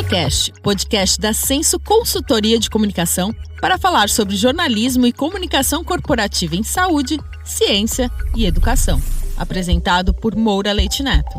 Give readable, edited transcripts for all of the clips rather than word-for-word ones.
SensoCast, podcast da Senso Consultoria de Comunicação, para falar sobre jornalismo e comunicação corporativa em saúde, ciência e educação. Apresentado por Moura Leite Neto.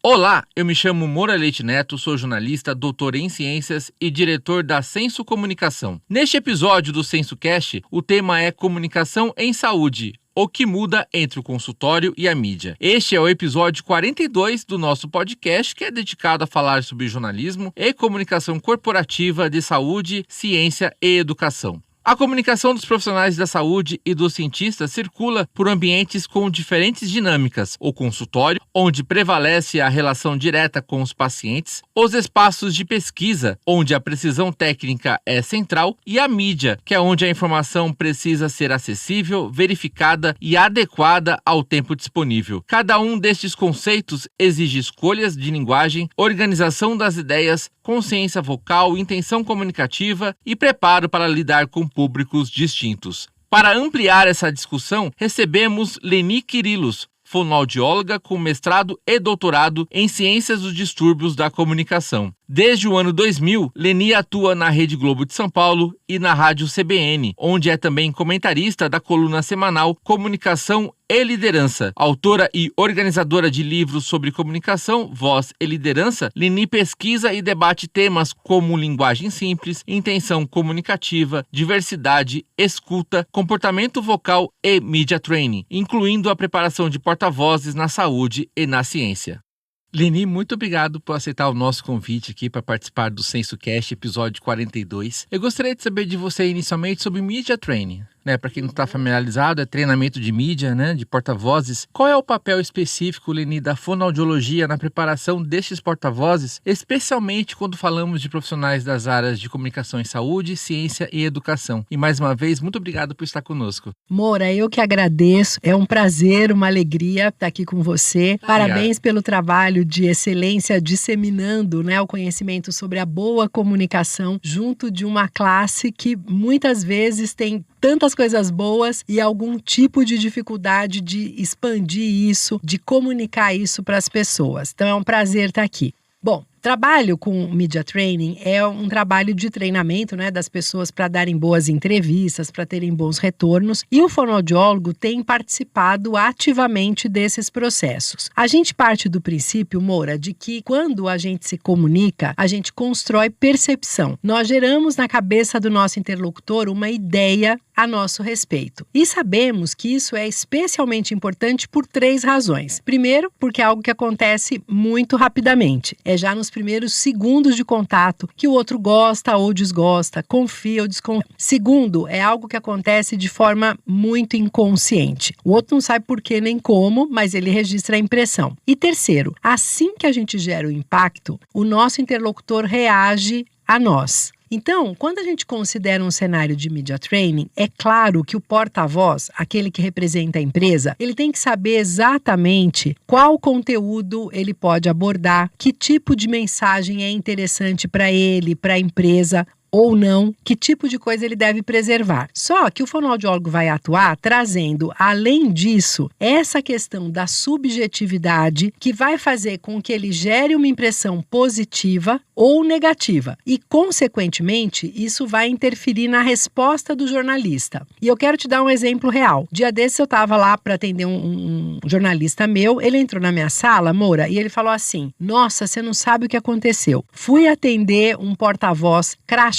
Olá, eu me chamo Moura Leite Neto, sou jornalista, doutor em ciências e diretor da Senso Comunicação. Neste episódio do SensoCast, o tema é comunicação em saúde. O que muda entre o consultório e a mídia. Este é o episódio 42 do nosso podcast, que é dedicado a falar sobre jornalismo e comunicação corporativa de saúde, ciência e educação. A comunicação dos profissionais da saúde e dos cientistas circula por ambientes com diferentes dinâmicas. O consultório, onde prevalece a relação direta com os pacientes, os espaços de pesquisa, onde a precisão técnica é central, e a mídia, que é onde a informação precisa ser acessível, verificada e adequada ao tempo disponível. Cada um destes conceitos exige escolhas de linguagem, organização das ideias, consciência vocal, intenção comunicativa e preparo para lidar com públicos distintos. Para ampliar essa discussão, recebemos Leni Quirilos, fonoaudióloga com mestrado e doutorado em Ciências dos Distúrbios da Comunicação. Desde o ano 2000, Leni atua na Rede Globo de São Paulo e na Rádio CBN, onde é também comentarista da coluna semanal Comunicação e Liderança. Autora e organizadora de livros sobre comunicação, voz e liderança, Leni pesquisa e debate temas como linguagem simples, intenção comunicativa, diversidade, escuta, comportamento vocal e media training, incluindo a preparação de porta-vozes na saúde e na ciência. Leni, muito obrigado por aceitar o nosso convite aqui para participar do SensoCast, episódio 42. Eu gostaria de saber de você inicialmente sobre media training. Para quem não está familiarizado, é treinamento de mídia, de porta-vozes. Qual é o papel específico, Leni, da fonoaudiologia na preparação destes porta-vozes, especialmente quando falamos de profissionais das áreas de comunicação em saúde, ciência e educação? E mais uma vez, muito obrigado por estar conosco. Moura, eu que agradeço. É um prazer, uma alegria estar aqui com você. Parabéns pelo trabalho de excelência disseminando o conhecimento sobre a boa comunicação junto de uma classe que muitas vezes tem tantas coisas boas e algum tipo de dificuldade de expandir isso, de comunicar isso para as pessoas. Então é um prazer estar aqui. Bom, trabalho com Media Training é um trabalho de treinamento das pessoas para darem boas entrevistas, para terem bons retornos, e o fonoaudiólogo tem participado ativamente desses processos. A gente parte do princípio, Moura, de que quando a gente se comunica, a gente constrói percepção. Nós geramos na cabeça do nosso interlocutor uma ideia a nosso respeito. E sabemos que isso é especialmente importante por 3 razões. Primeiro, porque é algo que acontece muito rapidamente. É já nos primeiros segundos de contato que o outro gosta ou desgosta, confia ou desconfia. Segundo, é algo que acontece de forma muito inconsciente. O outro não sabe por que nem como, mas ele registra a impressão. E terceiro, assim que a gente gera o impacto, o nosso interlocutor reage a nós. Então, quando a gente considera um cenário de media training, é claro que o porta-voz, aquele que representa a empresa, ele tem que saber exatamente qual conteúdo ele pode abordar, que tipo de mensagem é interessante para ele, para a empresa, ou não, que tipo de coisa ele deve preservar. Só que o fonoaudiólogo vai atuar trazendo, além disso, essa questão da subjetividade que vai fazer com que ele gere uma impressão positiva ou negativa. E, consequentemente, isso vai interferir na resposta do jornalista. E eu quero te dar um exemplo real. Dia desses eu estava lá para atender um jornalista meu, ele entrou na minha sala, Moura, e ele falou assim: nossa, você não sabe o que aconteceu. Fui atender um porta-voz crachá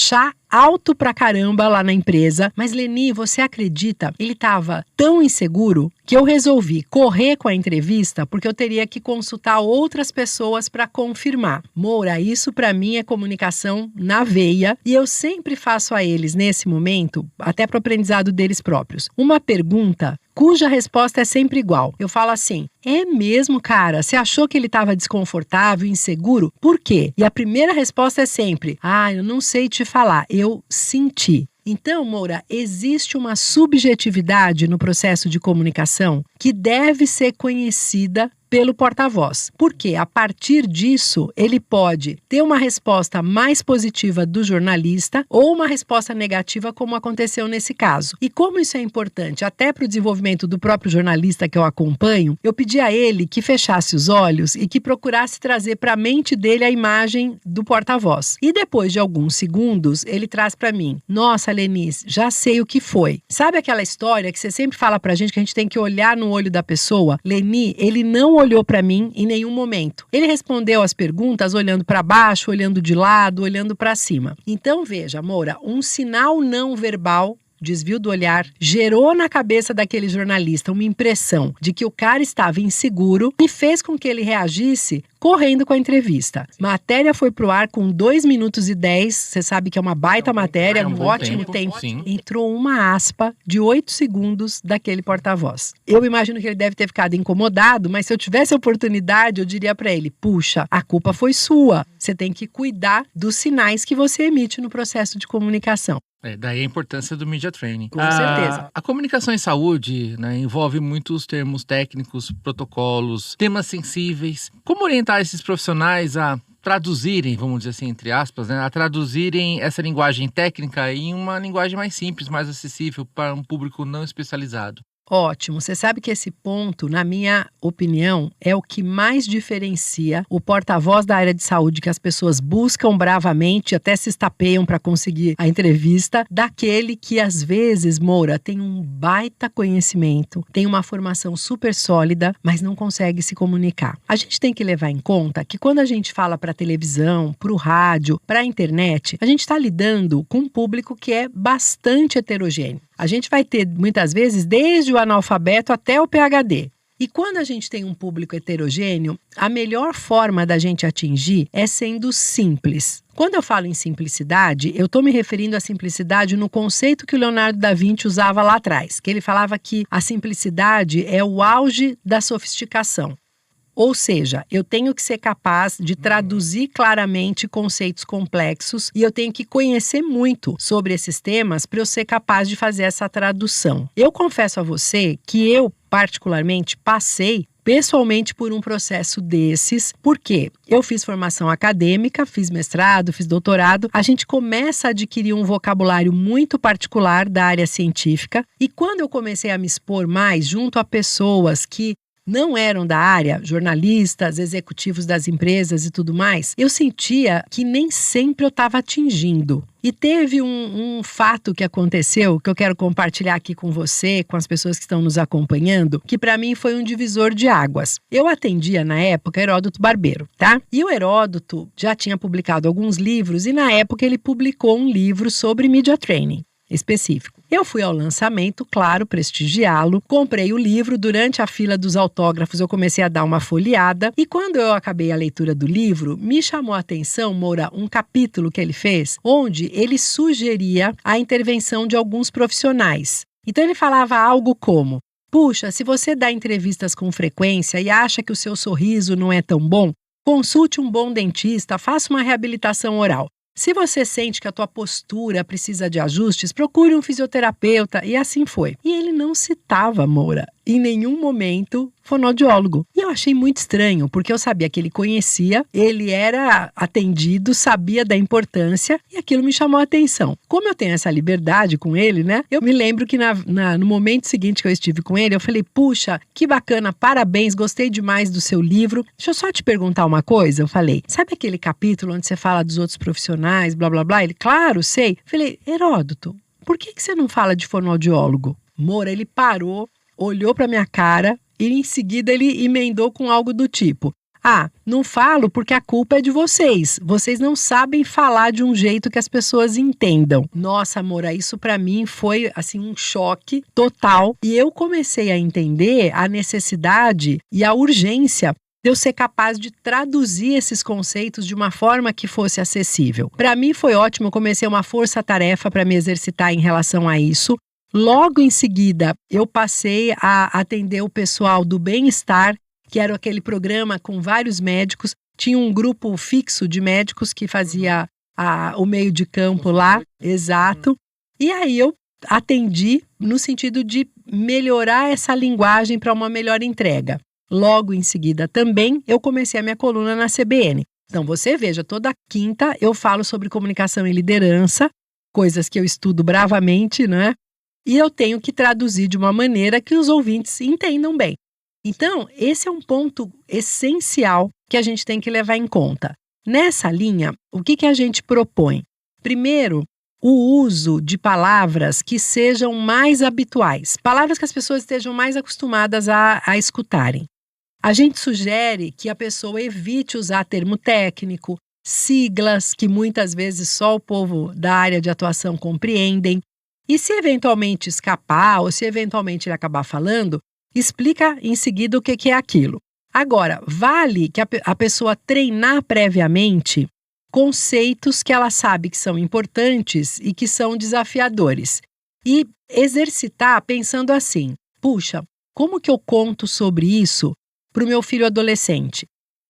alto pra caramba lá na empresa, mas Leni, você acredita? Ele estava tão inseguro que eu resolvi correr com a entrevista porque eu teria que consultar outras pessoas para confirmar. Moura, isso para mim é comunicação na veia e eu sempre faço a eles nesse momento, até para o aprendizado deles próprios, uma pergunta cuja resposta é sempre igual. Eu falo assim: é mesmo, cara? Você achou que ele estava desconfortável, inseguro? Por quê? E a primeira resposta é sempre: eu não sei te falar, eu senti. Então, Moura, existe uma subjetividade no processo de comunicação que deve ser conhecida pelo porta-voz. Porque a partir disso, ele pode ter uma resposta mais positiva do jornalista ou uma resposta negativa, como aconteceu nesse caso. E como isso é importante até para o desenvolvimento do próprio jornalista que eu acompanho, eu pedi a ele que fechasse os olhos e que procurasse trazer para a mente dele a imagem do porta-voz. E depois de alguns segundos, ele traz para mim: nossa, Lenice, já sei o que foi. Sabe aquela história que você sempre fala pra gente que a gente tem que olhar no olho da pessoa? Leni, ele não olhou para mim em nenhum momento. Ele respondeu as perguntas olhando para baixo, olhando de lado, olhando para cima. Então veja, Moura, um sinal não verbal, desvio do olhar, gerou na cabeça daquele jornalista uma impressão de que o cara estava inseguro e fez com que ele reagisse correndo com a entrevista. Matéria foi pro ar com 2 minutos e 10, você sabe que é uma baita matéria, um ótimo tempo. Sim. Entrou uma aspa de 8 segundos daquele porta-voz. Eu imagino que ele deve ter ficado incomodado, mas se eu tivesse a oportunidade, eu diria para ele: puxa, a culpa foi sua. Você tem que cuidar dos sinais que você emite no processo de comunicação. Daí a importância do media training. Com certeza. A comunicação em saúde, né, envolve muitos termos técnicos, protocolos, temas sensíveis. Como orientar esses profissionais a traduzirem, vamos dizer assim, entre aspas, né, a traduzirem essa linguagem técnica em uma linguagem mais simples, mais acessível para um público não especializado? Ótimo. Você sabe que esse ponto, na minha opinião, é o que mais diferencia o porta-voz da área de saúde, que as pessoas buscam bravamente, até se estapeiam para conseguir a entrevista, daquele que às vezes, Moura, tem um baita conhecimento, tem uma formação super sólida, mas não consegue se comunicar. A gente tem que levar em conta que quando a gente fala para a televisão, para o rádio, para a internet, a gente está lidando com um público que é bastante heterogêneo. A gente vai ter, muitas vezes, desde o analfabeto até o PhD. E quando a gente tem um público heterogêneo, a melhor forma da gente atingir é sendo simples. Quando eu falo em simplicidade, eu estou me referindo à simplicidade no conceito que o Leonardo da Vinci usava lá atrás, que ele falava que a simplicidade é o auge da sofisticação. Ou seja, eu tenho que ser capaz de traduzir claramente conceitos complexos e eu tenho que conhecer muito sobre esses temas para eu ser capaz de fazer essa tradução. Eu confesso a você que eu, particularmente, passei pessoalmente por um processo desses, porque eu fiz formação acadêmica, fiz mestrado, fiz doutorado, a gente começa a adquirir um vocabulário muito particular da área científica e quando eu comecei a me expor mais junto a pessoas que não eram da área, jornalistas, executivos das empresas e tudo mais, eu sentia que nem sempre eu estava atingindo. E teve um fato que aconteceu, que eu quero compartilhar aqui com você, com as pessoas que estão nos acompanhando, que para mim foi um divisor de águas. Eu atendia na época Heródoto Barbeiro, tá? E o Heródoto já tinha publicado alguns livros e na época ele publicou um livro sobre media training específico. Eu fui ao lançamento, claro, prestigiá-lo, comprei o livro, durante a fila dos autógrafos eu comecei a dar uma folheada e quando eu acabei a leitura do livro, me chamou a atenção, Moura, um capítulo que ele fez, onde ele sugeria a intervenção de alguns profissionais. Então ele falava algo como: puxa, se você dá entrevistas com frequência e acha que o seu sorriso não é tão bom, consulte um bom dentista, faça uma reabilitação oral. Se você sente que a tua postura precisa de ajustes, procure um fisioterapeuta, e assim foi. E ele não citava, Moura, em nenhum momento, fonoaudiólogo. E eu achei muito estranho, porque eu sabia que ele conhecia, ele era atendido, sabia da importância, e aquilo me chamou a atenção. Como eu tenho essa liberdade com ele, né? Eu me lembro que no momento seguinte que eu estive com ele, eu falei: puxa, que bacana, parabéns, gostei demais do seu livro. Deixa eu só te perguntar uma coisa. Eu falei: sabe aquele capítulo onde você fala dos outros profissionais, blá, blá, blá? Ele: claro, sei. Eu falei: Heródoto, por que você não fala de fonoaudiólogo? Moura, ele parou, olhou para minha cara e em seguida ele emendou com algo do tipo: ah, não falo porque a culpa é de vocês. Vocês não sabem falar de um jeito que as pessoas entendam. Nossa, Moura, isso para mim foi assim um choque total. E eu comecei a entender a necessidade e a urgência de eu ser capaz de traduzir esses conceitos de uma forma que fosse acessível. Para mim foi ótimo, eu comecei uma força-tarefa para me exercitar em relação a isso. Logo em seguida, eu passei a atender o pessoal do bem-estar, que era aquele programa com vários médicos. Tinha um grupo fixo de médicos que fazia o meio de campo lá, exato. E aí eu atendi no sentido de melhorar essa linguagem para uma melhor entrega. Logo em seguida também eu comecei a minha coluna na CBN. Então você veja, toda quinta eu falo sobre comunicação e liderança, coisas que eu estudo bravamente, né? E eu tenho que traduzir de uma maneira que os ouvintes entendam bem. Então, esse é um ponto essencial que a gente tem que levar em conta. Nessa linha, o que a gente propõe? Primeiro, o uso de palavras que sejam mais habituais, palavras que as pessoas estejam mais acostumadas a escutarem. A gente sugere que a pessoa evite usar termo técnico, siglas que muitas vezes só o povo da área de atuação compreendem. E se eventualmente escapar ou se eventualmente ele acabar falando, explica em seguida o que é aquilo. Agora, vale que a pessoa treinar previamente conceitos que ela sabe que são importantes e que são desafiadores. E exercitar pensando assim, puxa, como que eu conto sobre isso para o meu filho adolescente?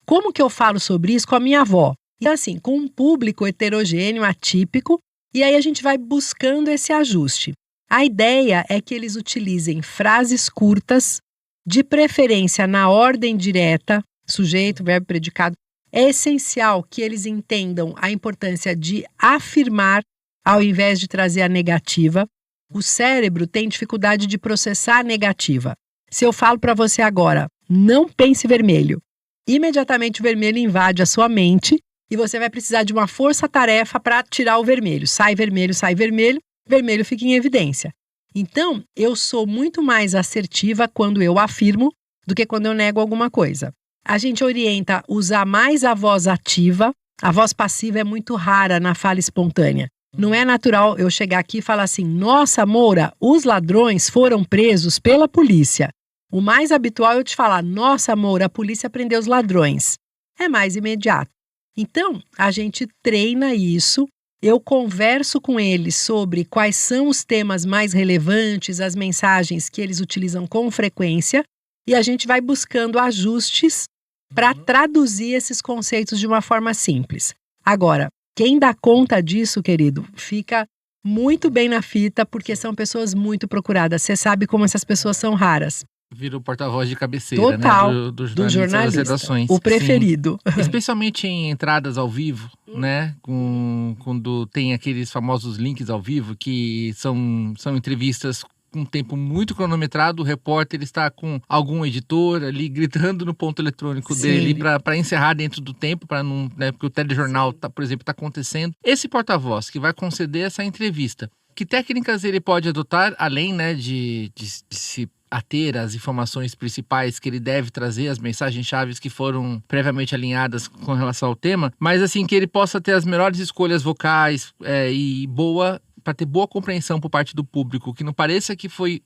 Como que eu falo sobre isso com a minha avó? E assim, com um público heterogêneo, atípico, e aí a gente vai buscando esse ajuste. A ideia é que eles utilizem frases curtas, de preferência na ordem direta, sujeito, verbo, predicado. É essencial que eles entendam a importância de afirmar ao invés de trazer a negativa. O cérebro tem dificuldade de processar a negativa. Se eu falo para você agora, não pense vermelho, imediatamente o vermelho invade a sua mente e você vai precisar de uma força-tarefa para tirar o vermelho. Sai vermelho, vermelho fica em evidência. Então, eu sou muito mais assertiva quando eu afirmo do que quando eu nego alguma coisa. A gente orienta a usar mais a voz ativa. A voz passiva é muito rara na fala espontânea. Não é natural eu chegar aqui e falar assim, nossa, Moura, os ladrões foram presos pela polícia. O mais habitual é eu te falar, nossa, Moura, a polícia prendeu os ladrões. É mais imediato. Então, a gente treina isso. Eu converso com eles sobre quais são os temas mais relevantes, as mensagens que eles utilizam com frequência, e a gente vai buscando ajustes para traduzir esses conceitos de uma forma simples. Agora, quem dá conta disso, querido, fica muito bem na fita, porque são pessoas muito procuradas. Você sabe como essas pessoas são raras. Vira o porta-voz de cabeceira, total, né? Do jornalista, das redações. o preferido. Sim. Especialmente em entradas ao vivo, né? Quando tem aqueles famosos links ao vivo, que são entrevistas com um tempo muito cronometrado, o repórter está com algum editor ali gritando no ponto eletrônico dele para encerrar dentro do tempo, para não, né? Porque o telejornal, por exemplo, está acontecendo. Esse porta-voz que vai conceder essa entrevista, que técnicas ele pode adotar, além, né, de se ater às informações principais que ele deve trazer, as mensagens-chave que foram previamente alinhadas com relação ao tema, mas assim, que ele possa ter as melhores escolhas vocais para ter boa compreensão por parte do público, que não pareça que foi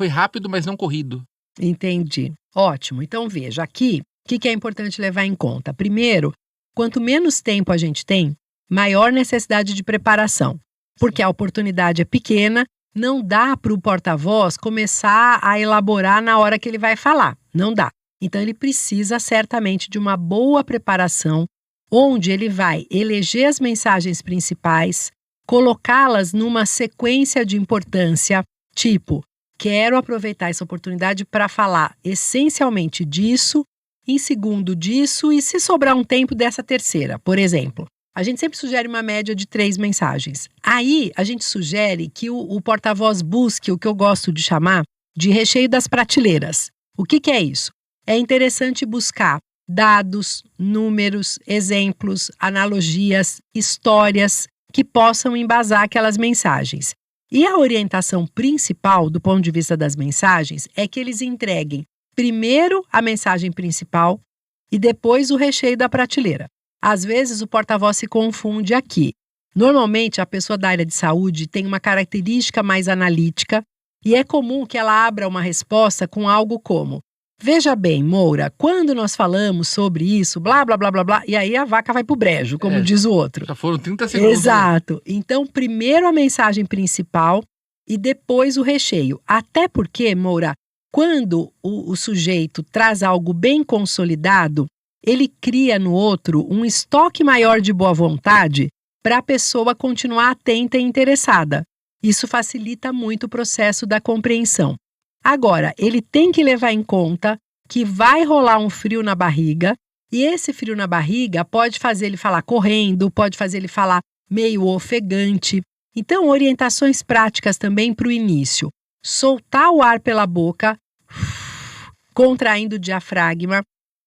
rápido, mas não corrido. Entendi. Ótimo. Então veja, aqui, o que é importante levar em conta? Primeiro, quanto menos tempo a gente tem, maior necessidade de preparação, porque a oportunidade é pequena. Não dá para o porta-voz começar a elaborar na hora que ele vai falar. Não dá. Então, ele precisa certamente de uma boa preparação, onde ele vai eleger as mensagens principais, colocá-las numa sequência de importância, tipo, quero aproveitar essa oportunidade para falar essencialmente disso, em segundo disso e se sobrar um tempo dessa terceira, por exemplo. A gente sempre sugere uma média de 3 mensagens. Aí, a gente sugere que o porta-voz busque o que eu gosto de chamar de recheio das prateleiras. O que é isso? É interessante buscar dados, números, exemplos, analogias, histórias que possam embasar aquelas mensagens. E a orientação principal, do ponto de vista das mensagens, é que eles entreguem primeiro a mensagem principal e depois o recheio da prateleira. Às vezes o porta-voz se confunde aqui. Normalmente a pessoa da área de saúde tem uma característica mais analítica e é comum que ela abra uma resposta com algo como: veja bem, Moura, quando nós falamos sobre isso, blá, blá, blá, blá, blá, e aí a vaca vai pro brejo, como diz o outro. Já foram 30 segundos. Exato. Então, primeiro a mensagem principal e depois o recheio. Até porque, Moura, quando o sujeito traz algo bem consolidado, ele cria no outro um estoque maior de boa vontade para a pessoa continuar atenta e interessada. Isso facilita muito o processo da compreensão. Agora, ele tem que levar em conta que vai rolar um frio na barriga, e esse frio na barriga pode fazer ele falar correndo, pode fazer ele falar meio ofegante. Então, orientações práticas também para o início. Soltar o ar pela boca, contraindo o diafragma,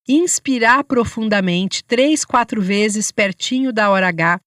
inspirar profundamente 3, 4 vezes pertinho da hora H.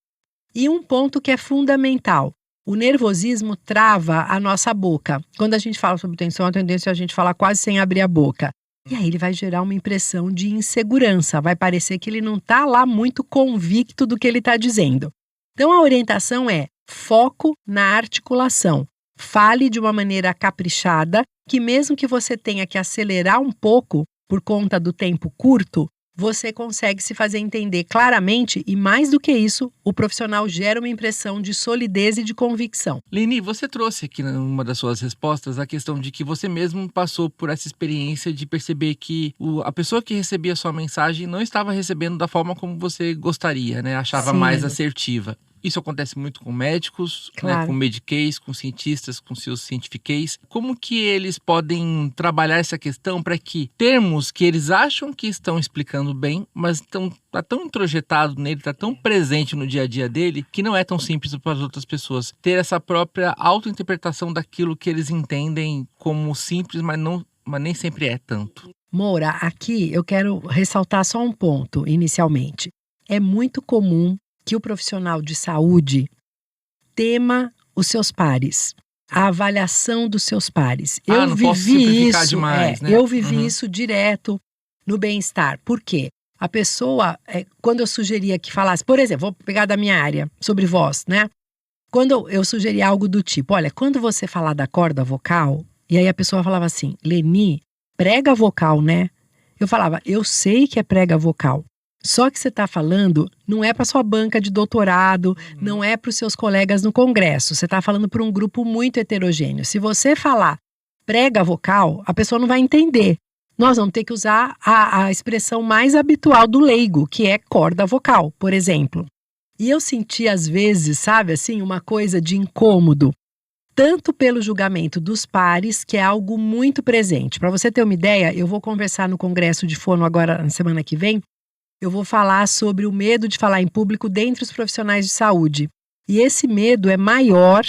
E um ponto que é fundamental, o nervosismo trava a nossa boca. Quando a gente fala sobre tensão, a tendência é a gente falar quase sem abrir a boca. E aí ele vai gerar uma impressão de insegurança, vai parecer que ele não está lá muito convicto do que ele está dizendo. Então a orientação é foco na articulação. Fale de uma maneira caprichada, que mesmo que você tenha que acelerar um pouco por conta do tempo curto, você consegue se fazer entender claramente e, mais do que isso, o profissional gera uma impressão de solidez e de convicção. Leni, você trouxe aqui numa das suas respostas a questão de que você mesmo passou por essa experiência de perceber que a pessoa que recebia a sua mensagem não estava recebendo da forma como você gostaria, né? Achava Sim. mais assertiva. Isso acontece muito com médicos, Claro. né, com mediquês, com cientistas, com seus cientifiqueis. Como que eles podem trabalhar essa questão para que termos que eles acham que estão explicando bem, mas está tão introjetado nele, está tão presente no dia a dia dele, que não é tão simples para as outras pessoas ter essa própria autointerpretação daquilo que eles entendem como simples, mas nem sempre é tanto. Moura, aqui eu quero ressaltar só um ponto inicialmente. É muito comum que o profissional de saúde tema os seus pares, a avaliação dos seus pares. Não posso simplificar demais, né? Eu vivi isso direto no bem-estar. Por quê? A pessoa, quando eu sugeria que falasse, por exemplo, vou pegar da minha área, sobre voz, né? Quando eu sugeria algo do tipo, olha, quando você falar da corda vocal, e aí a pessoa falava assim, Leni, prega vocal, né? Eu falava, eu sei que é prega vocal. Só que você está falando, não é para sua banca de doutorado, não é para os seus colegas no congresso. Você está falando para um grupo muito heterogêneo. Se você falar prega vocal, a pessoa não vai entender. Nós vamos ter que usar a expressão mais habitual do leigo, que é corda vocal, por exemplo. E eu senti às vezes, sabe, assim, uma coisa de incômodo, tanto pelo julgamento dos pares, que é algo muito presente. Para você ter uma ideia, eu vou conversar no congresso de fono agora, na semana que vem. Eu vou falar sobre o medo de falar em público dentre os profissionais de saúde. E esse medo é maior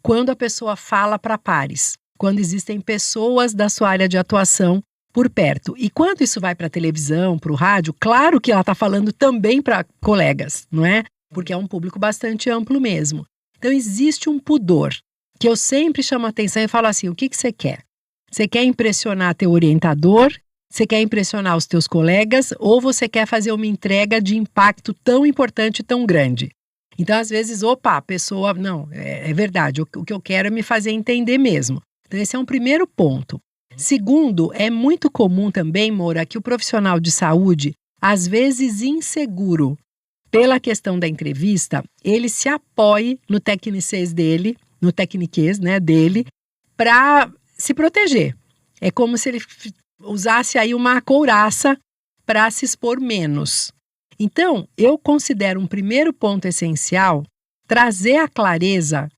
quando a pessoa fala para pares, quando existem pessoas da sua área de atuação por perto. E quando isso vai para a televisão, para o rádio, claro que ela está falando também para colegas, não é? Porque é um público bastante amplo mesmo. Então existe um pudor, que eu sempre chamo a atenção e falo assim, o que você quer? Você quer impressionar teu orientador? Você quer impressionar os teus colegas ou você quer fazer uma entrega de impacto tão importante e tão grande? Então, às vezes, a pessoa, não, é verdade, o que eu quero é me fazer entender mesmo. Então, esse é um primeiro ponto. Segundo, é muito comum também, Moura, que o profissional de saúde, às vezes inseguro pela questão da entrevista, ele se apoie no tecnicês dele, no tecniquez, né, dele, para se proteger. É como se ele usasse aí uma couraça para se expor menos. Então, eu considero um primeiro ponto essencial trazer a clareza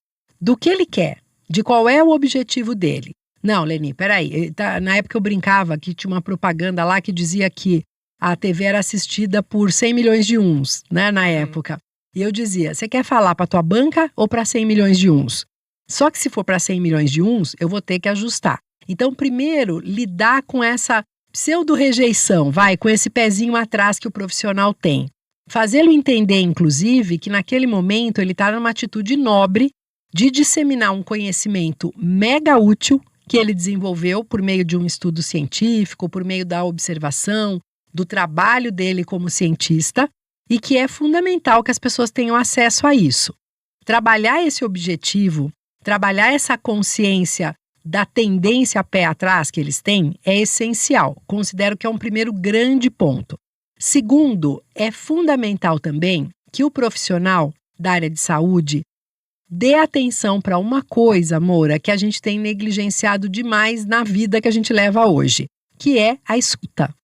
do que ele quer, de qual é o objetivo dele. Não, Leni, peraí, na época eu brincava que tinha uma propaganda lá que dizia que a TV era assistida por 100 milhões de uns, né, na época. E eu dizia, você quer falar para tua banca ou para 100 milhões de uns? Só que se for para 100 milhões de uns, eu vou ter que ajustar. Então, primeiro, lidar com essa pseudo-rejeição, com esse pezinho atrás que o profissional tem. Fazê-lo entender, inclusive, que naquele momento ele está numa atitude nobre de disseminar um conhecimento mega útil que ele desenvolveu por meio de um estudo científico, por meio da observação, do trabalho dele como cientista, e que é fundamental que as pessoas tenham acesso a isso. Trabalhar esse objetivo, trabalhar essa consciência da tendência pé atrás que eles têm é essencial. Considero que é um primeiro grande ponto. Segundo, é fundamental também que o profissional da área de saúde dê atenção para uma coisa, Moura, que a gente tem negligenciado demais na vida que a gente leva hoje, que é a escuta.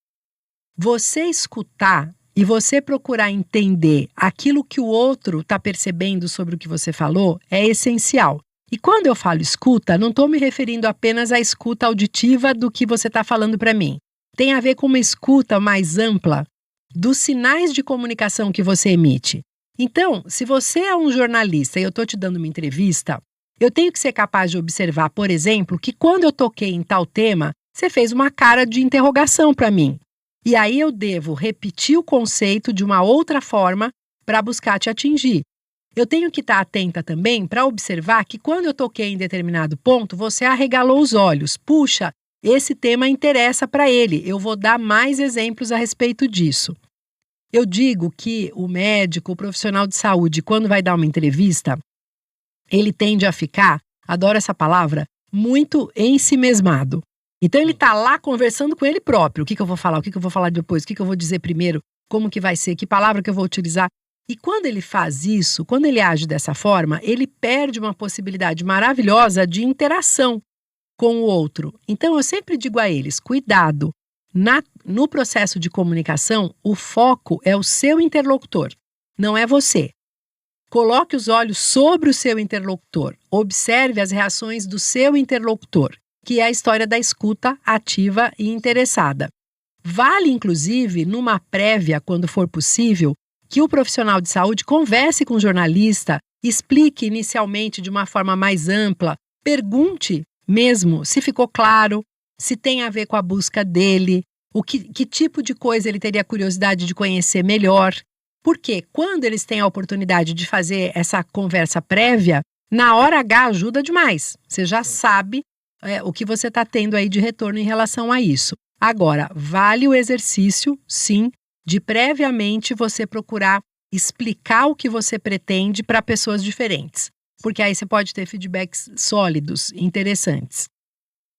Você escutar e você procurar entender aquilo que o outro está percebendo sobre o que você falou é essencial. E quando eu falo escuta, não estou me referindo apenas à escuta auditiva do que você está falando para mim. tem a ver com uma escuta mais ampla dos sinais de comunicação que você emite. Então, se você é um jornalista e eu estou te dando uma entrevista, eu tenho que ser capaz de observar, por exemplo, que quando eu toquei em tal tema, você fez uma cara de interrogação para mim. E aí eu devo repetir o conceito de uma outra forma para buscar te atingir. Eu tenho que estar atenta também para observar que quando eu toquei em determinado ponto, você arregalou os olhos. Puxa, esse tema interessa para ele. Eu vou dar mais exemplos a respeito disso. Eu digo que o médico, o profissional de saúde, quando vai dar uma entrevista, ele tende a ficar, adoro essa palavra, muito ensimesmado. Então ele está lá conversando com ele próprio. O que eu vou falar? O que eu vou falar depois? O que eu vou dizer primeiro? Como que vai ser? Que palavra que eu vou utilizar? E quando ele faz isso, quando ele age dessa forma, ele perde uma possibilidade maravilhosa de interação com o outro. Então eu sempre digo a eles, cuidado. No processo de comunicação, o foco é o seu interlocutor, não é você. Coloque os olhos sobre o seu interlocutor. Observe as reações do seu interlocutor, que é a história da escuta ativa e interessada. Vale, inclusive, numa prévia, quando for possível, que o profissional de saúde converse com o jornalista, explique inicialmente de uma forma mais ampla, pergunte mesmo se ficou claro, se tem a ver com a busca dele, que tipo de coisa ele teria curiosidade de conhecer melhor. Porque quando eles têm a oportunidade de fazer essa conversa prévia, na hora H ajuda demais. Você já sabe o que você está tendo aí de retorno em relação a isso. Agora, vale o exercício, sim, de previamente você procurar explicar o que você pretende para pessoas diferentes. Porque aí você pode ter feedbacks sólidos, interessantes.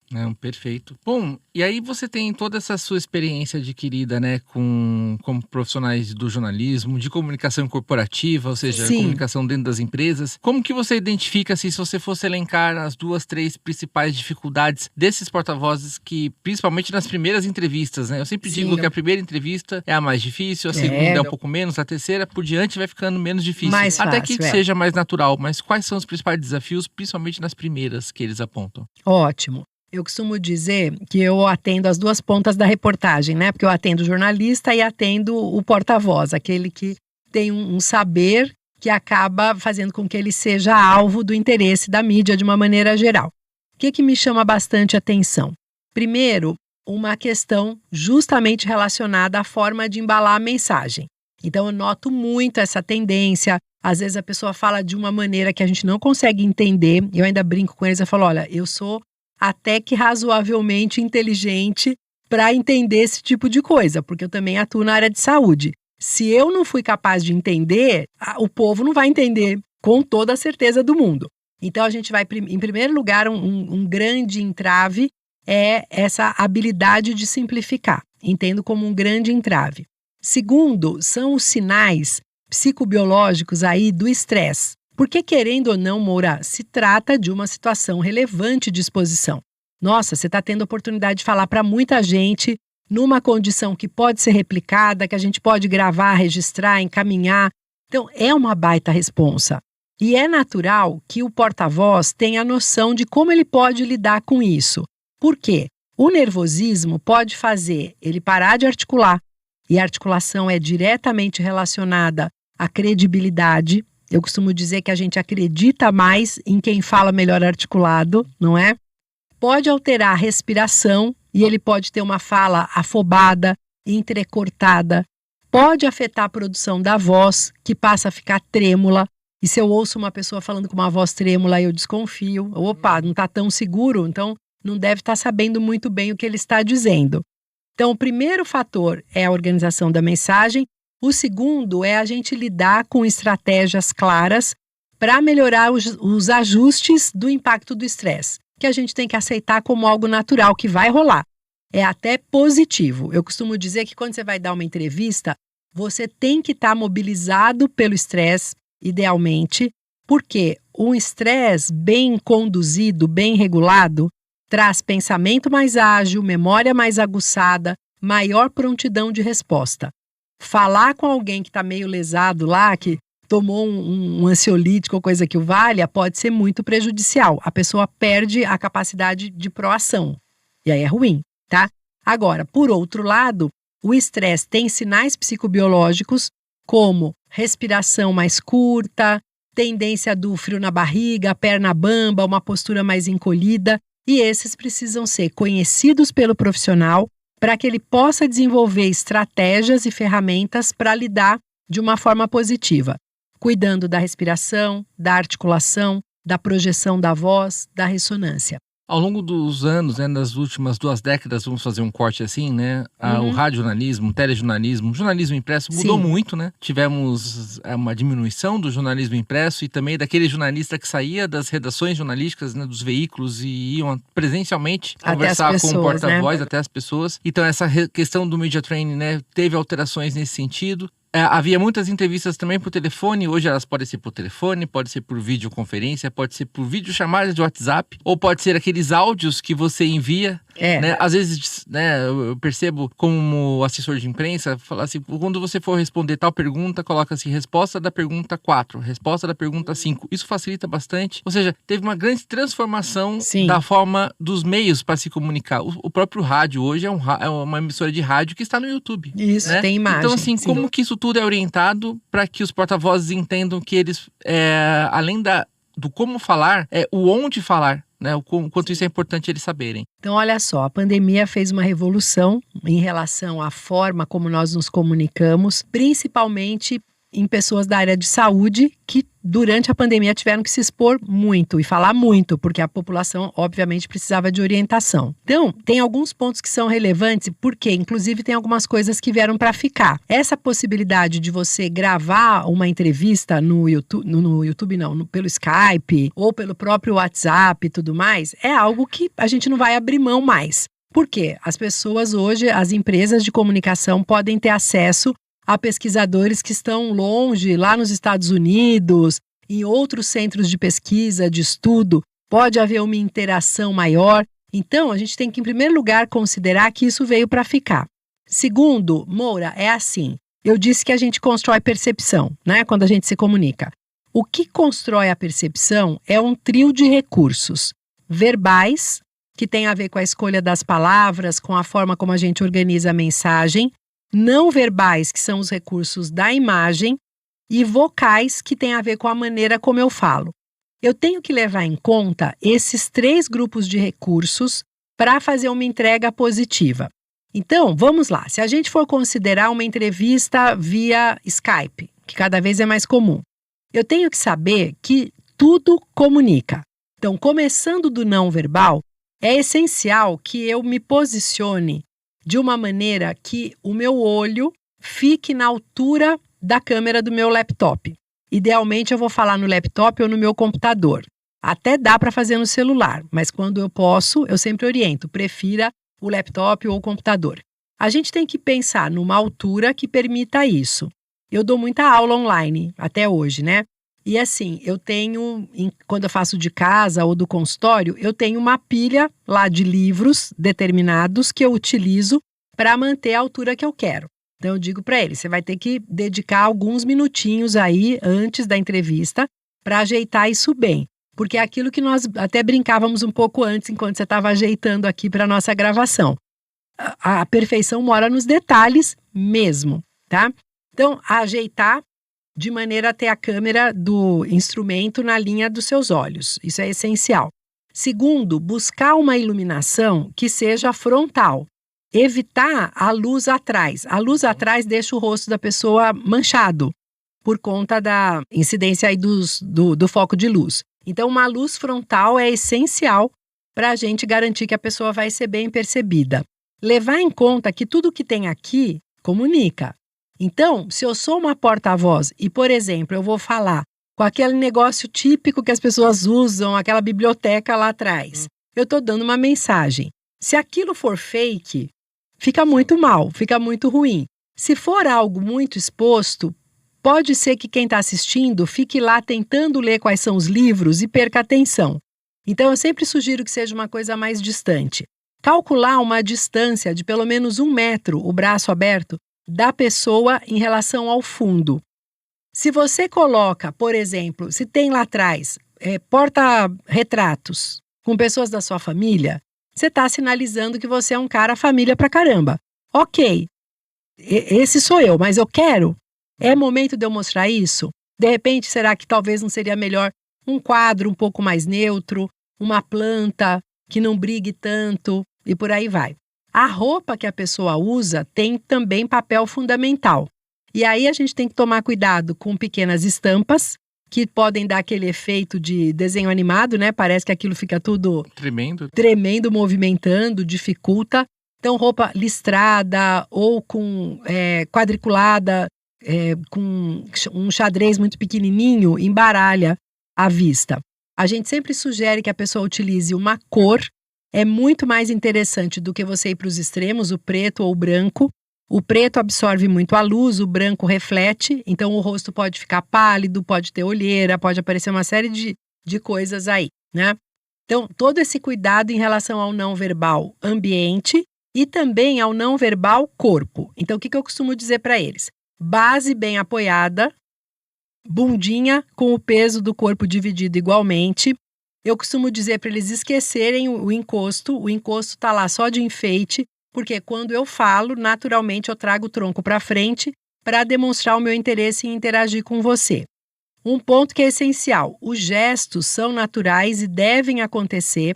Não, perfeito. Bom, e aí você tem toda essa sua experiência adquirida, né, como profissionais do jornalismo, de comunicação corporativa, ou seja, Sim. comunicação dentro das empresas. Como que você identifica, se você fosse elencar as 2, 3 principais dificuldades desses porta-vozes que, principalmente nas primeiras entrevistas, né? Eu sempre digo que a primeira entrevista é a mais difícil, a segunda é um pouco menos, a terceira, por diante, vai ficando menos difícil. Mais até fácil, que seja mais natural. Mas quais são os principais desafios, principalmente nas primeiras que eles apontam? Ótimo. Eu costumo dizer que eu atendo as 2 pontas da reportagem, né? Porque eu atendo o jornalista e atendo o porta-voz, aquele que tem um saber que acaba fazendo com que ele seja alvo do interesse da mídia de uma maneira geral. O que me chama bastante atenção? Primeiro, uma questão justamente relacionada à forma de embalar a mensagem. Então eu noto muito essa tendência. Às vezes a pessoa fala de uma maneira que a gente não consegue entender. Eu ainda brinco com eles, eu falo, olha, eu sou até que razoavelmente inteligente para entender esse tipo de coisa, porque eu também atuo na área de saúde. Se eu não fui capaz de entender, o povo não vai entender com toda a certeza do mundo. Então a gente vai, em primeiro lugar, um grande entrave é essa habilidade de simplificar. Entendo como um grande entrave. Segundo, são os sinais psicobiológicos aí do estresse. Porque, querendo ou não, Moura, se trata de uma situação relevante de exposição. Nossa, você está tendo a oportunidade de falar para muita gente numa condição que pode ser replicada, que a gente pode gravar, registrar, encaminhar. Então, é uma baita responsa. E é natural que o porta-voz tenha a noção de como ele pode lidar com isso. Por quê? O nervosismo pode fazer ele parar de articular. E a articulação é diretamente relacionada à credibilidade. Eu costumo dizer que a gente acredita mais em quem fala melhor articulado, não é? Pode alterar a respiração e ele pode ter uma fala afobada, entrecortada. Pode afetar a produção da voz, que passa a ficar trêmula. E se eu ouço uma pessoa falando com uma voz trêmula, eu desconfio. Opa, não está tão seguro, então não deve estar sabendo muito bem o que ele está dizendo. Então, o primeiro fator é a organização da mensagem. O segundo é a gente lidar com estratégias claras para melhorar os ajustes do impacto do estresse, que a gente tem que aceitar como algo natural, que vai rolar. É até positivo. Eu costumo dizer que quando você vai dar uma entrevista, você tem que estar mobilizado pelo estresse, idealmente, porque um estresse bem conduzido, bem regulado, traz pensamento mais ágil, memória mais aguçada, maior prontidão de resposta. Falar com alguém que está meio lesado lá, que tomou um ansiolítico ou coisa que o valha, pode ser muito prejudicial. A pessoa perde a capacidade de proação. E aí é ruim, tá? Agora, por outro lado, o estresse tem sinais psicobiológicos como respiração mais curta, tendência do frio na barriga, perna bamba, uma postura mais encolhida, e esses precisam ser conhecidos pelo profissional para que ele possa desenvolver estratégias e ferramentas para lidar de uma forma positiva, cuidando da respiração, da articulação, da projeção da voz, da ressonância. Ao longo dos anos, né, nas últimas 2 décadas, vamos fazer um corte assim, né? O radiojornalismo, o telejornalismo, o jornalismo impresso mudou muito, né? Tivemos uma diminuição do jornalismo impresso e também daquele jornalista que saía das redações jornalísticas, né, dos veículos e iam presencialmente conversar com o porta-voz, até as pessoas. Então essa questão do media training, né, teve alterações nesse sentido. Havia muitas entrevistas também por telefone, hoje elas podem ser por telefone, pode ser por videoconferência, pode ser por videochamada de WhatsApp, ou pode ser aqueles áudios que você envia. Né? Às vezes, né, eu percebo como assessor de imprensa, falar assim, quando você for responder tal pergunta, coloca assim, resposta da pergunta 4, resposta da pergunta 5. Isso facilita bastante. Ou seja, teve uma grande transformação da forma dos meios para se comunicar. O próprio rádio hoje é uma emissora de rádio que está no YouTube. Isso, né? Tem imagem. Então, assim, como que isso tudo é orientado para que os porta-vozes entendam que eles, além do como falar, o onde falar, né? O quanto isso é importante eles saberem. Então, olha só, a pandemia fez uma revolução em relação à forma como nós nos comunicamos, principalmente em pessoas da área de saúde que durante a pandemia tiveram que se expor muito e falar muito, porque a população obviamente precisava de orientação. Então, tem alguns pontos que são relevantes, porque inclusive tem algumas coisas que vieram para ficar. Essa possibilidade de você gravar uma entrevista no YouTube não, pelo Skype ou pelo próprio WhatsApp e tudo mais, é algo que a gente não vai abrir mão mais. Por quê? As pessoas hoje, as empresas de comunicação podem ter acesso a pesquisadores que estão longe, lá nos Estados Unidos, em outros centros de pesquisa, de estudo, pode haver uma interação maior. Então, a gente tem que, em primeiro lugar, considerar que isso veio para ficar. Segundo, Moura, é assim, eu disse que a gente constrói percepção, né, quando a gente se comunica. O que constrói a percepção é um trio de recursos verbais, que tem a ver com a escolha das palavras, com a forma como a gente organiza a mensagem, não verbais, que são os recursos da imagem, e vocais, que tem a ver com a maneira como eu falo. Eu tenho que levar em conta esses 3 grupos de recursos para fazer uma entrega positiva. Então, vamos lá. Se a gente for considerar uma entrevista via Skype, que cada vez é mais comum, eu tenho que saber que tudo comunica. Então, começando do não verbal, é essencial que eu me posicione de uma maneira que o meu olho fique na altura da câmera do meu laptop. Idealmente eu vou falar no laptop ou no meu computador. Até dá para fazer no celular, mas quando eu posso, eu sempre oriento, prefira o laptop ou o computador. A gente tem que pensar numa altura que permita isso. Eu dou muita aula online, até hoje, né? E assim, eu tenho, quando eu faço de casa ou do consultório, eu tenho uma pilha lá de livros determinados que eu utilizo para manter a altura que eu quero. Então eu digo para ele, você vai ter que dedicar alguns minutinhos aí antes da entrevista para ajeitar isso bem. Porque é aquilo que nós até brincávamos um pouco antes, enquanto você estava ajeitando aqui para a nossa gravação. A perfeição mora nos detalhes mesmo, tá? Então, ajeitar de maneira a ter a câmera do instrumento na linha dos seus olhos. Isso é essencial. Segundo, buscar uma iluminação que seja frontal. Evitar a luz atrás. A luz atrás deixa o rosto da pessoa manchado por conta da incidência aí do foco de luz. Então, uma luz frontal é essencial para a gente garantir que a pessoa vai ser bem percebida. Levar em conta que tudo que tem aqui comunica. Então, se eu sou uma porta-voz e, por exemplo, eu vou falar com aquele negócio típico que as pessoas usam, aquela biblioteca lá atrás, eu estou dando uma mensagem. Se aquilo for fake, fica muito mal, fica muito ruim. Se for algo muito exposto, pode ser que quem está assistindo fique lá tentando ler quais são os livros e perca a atenção. Então, eu sempre sugiro que seja uma coisa mais distante. Calcular uma distância de pelo menos 1 metro, o braço aberto, da pessoa em relação ao fundo. Se você coloca, por exemplo, se tem lá atrás porta-retratos com pessoas da sua família, você está sinalizando que você é um cara família pra caramba. Ok, esse sou eu, mas eu quero. É momento de eu mostrar isso? De repente, será que talvez não seria melhor um quadro um pouco mais neutro, uma planta que não brigue tanto e por aí vai. A roupa que a pessoa usa tem também papel fundamental. E aí a gente tem que tomar cuidado com pequenas estampas, que podem dar aquele efeito de desenho animado, né? Parece que aquilo fica tudo tremendo, movimentando, dificulta. Então, roupa listrada ou com quadriculada, com um xadrez muito pequenininho, embaralha a vista. A gente sempre sugere que a pessoa utilize uma cor. É muito mais interessante do que você ir para os extremos, o preto ou o branco. O preto absorve muito a luz, o branco reflete, então o rosto pode ficar pálido, pode ter olheira, pode aparecer uma série de coisas aí, né? Então, todo esse cuidado em relação ao não verbal ambiente e também ao não verbal corpo. Então, o que eu costumo dizer para eles? Base bem apoiada, bundinha com o peso do corpo dividido igualmente. Eu costumo dizer para eles esquecerem o encosto está lá só de enfeite, porque quando eu falo, naturalmente eu trago o tronco para frente para demonstrar o meu interesse em interagir com você. Um ponto que é essencial, os gestos são naturais e devem acontecer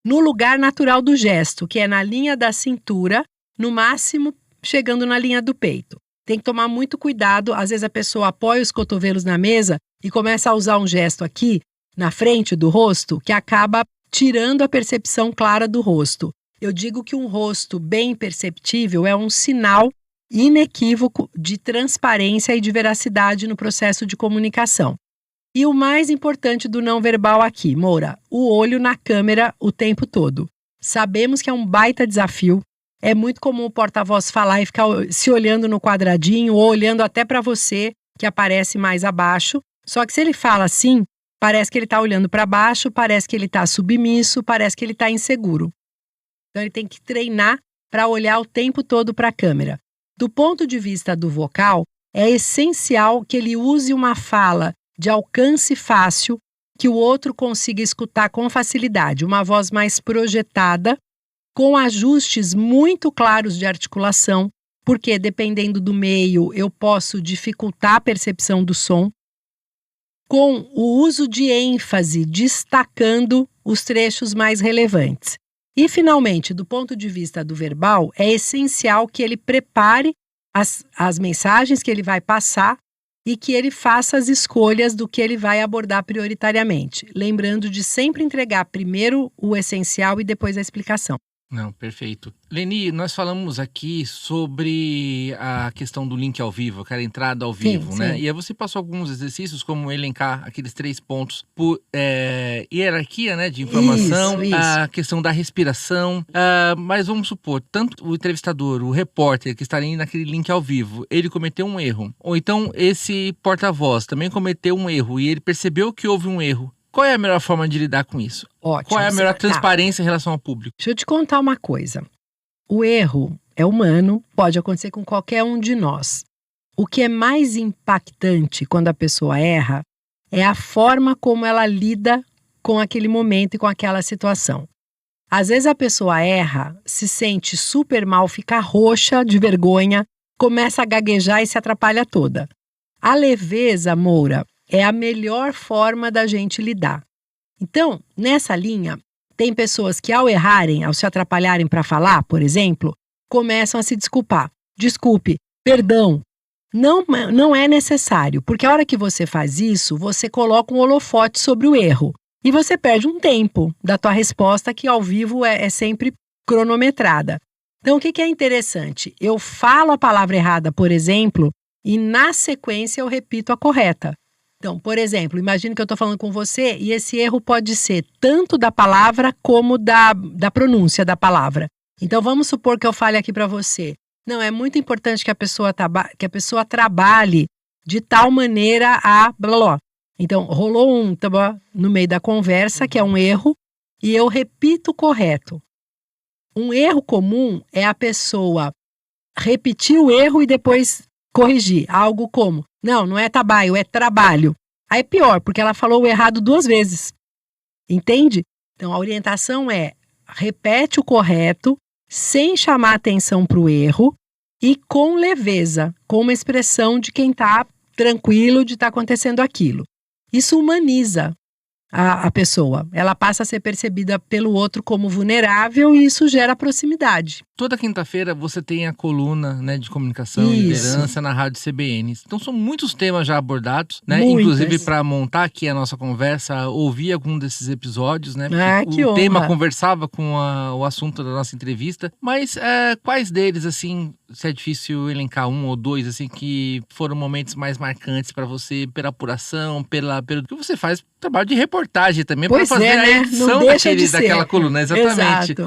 no lugar natural do gesto, que é na linha da cintura, no máximo chegando na linha do peito. Tem que tomar muito cuidado, às vezes a pessoa apoia os cotovelos na mesa e começa a usar um gesto aqui, na frente do rosto, que acaba tirando a percepção clara do rosto. Eu digo que um rosto bem perceptível é um sinal inequívoco de transparência e de veracidade no processo de comunicação. E o mais importante do não verbal aqui, Moura, o olho na câmera o tempo todo. Sabemos que é um baita desafio. É muito comum o porta-voz falar e ficar se olhando no quadradinho ou olhando até para você, que aparece mais abaixo. Só que se ele fala assim, parece que ele está olhando para baixo, parece que ele está submisso, parece que ele está inseguro. Então, ele tem que treinar para olhar o tempo todo para a câmera. Do ponto de vista do vocal, é essencial que ele use uma fala de alcance fácil, que o outro consiga escutar com facilidade, uma voz mais projetada, com ajustes muito claros de articulação, porque dependendo do meio, eu posso dificultar a percepção do som, com o uso de ênfase, destacando os trechos mais relevantes. E, finalmente, do ponto de vista do verbal, é essencial que ele prepare as mensagens que ele vai passar e que ele faça as escolhas do que ele vai abordar prioritariamente, lembrando de sempre entregar primeiro o essencial e depois a explicação. Não, perfeito. Leni, nós falamos aqui sobre a questão do link ao vivo, aquela entrada ao vivo, né? E aí você passou alguns exercícios, como elencar aqueles 3 pontos por hierarquia, né, de informação, isso. A questão da respiração, mas vamos supor, tanto o entrevistador, o repórter que está ali naquele link ao vivo, ele cometeu um erro, ou então esse porta-voz também cometeu um erro e ele percebeu que houve um erro. Qual é a melhor forma de lidar com isso? Ótimo. Qual é a melhor transparência em relação ao público? Deixa eu te contar uma coisa. O erro é humano, pode acontecer com qualquer um de nós. O que é mais impactante quando a pessoa erra é a forma como ela lida com aquele momento e com aquela situação. Às vezes a pessoa erra, se sente super mal, fica roxa de vergonha, começa a gaguejar e se atrapalha toda. A leveza, Moura, é a melhor forma da gente lidar. Então, nessa linha, tem pessoas que ao errarem, ao se atrapalharem para falar, por exemplo, começam a se desculpar. Desculpe, perdão. Não é necessário, porque a hora que você faz isso, você coloca um holofote sobre o erro. E você perde um tempo da tua resposta, que ao vivo é sempre cronometrada. Então, o que é interessante? Eu falo a palavra errada, por exemplo, e na sequência eu repito a correta. Então, por exemplo, imagine que eu estou falando com você e esse erro pode ser tanto da palavra como da pronúncia da palavra. Então, vamos supor que eu fale aqui para você. Não, é muito importante que a pessoa trabalhe de tal maneira a blá blá. Então, rolou um no meio da conversa, que é um erro, e eu repito o correto. Um erro comum é a pessoa repetir o erro e depois corrigir. Algo como, não é trabalho, é trabalho. Aí é pior, porque ela falou o errado 2 vezes. Entende? Então, a orientação é repete o correto, sem chamar atenção para o erro e com leveza, com uma expressão de quem está tranquilo de estar acontecendo aquilo. Isso humaniza a pessoa. Ela passa a ser percebida pelo outro como vulnerável e isso gera proximidade. Toda quinta-feira você tem a coluna, né, de comunicação e liderança na Rádio CBN. Então são muitos temas já abordados, né? Inclusive para montar aqui a nossa conversa, ouvir algum desses episódios, né? Que o tema honra. Conversava com o assunto da nossa entrevista. Mas quais deles, assim, se é difícil elencar um ou dois, assim, que foram momentos mais marcantes para você, pela apuração, pelo que você faz, trabalho de reportagem também, para fazer a edição daquela coluna. Exatamente. Exato,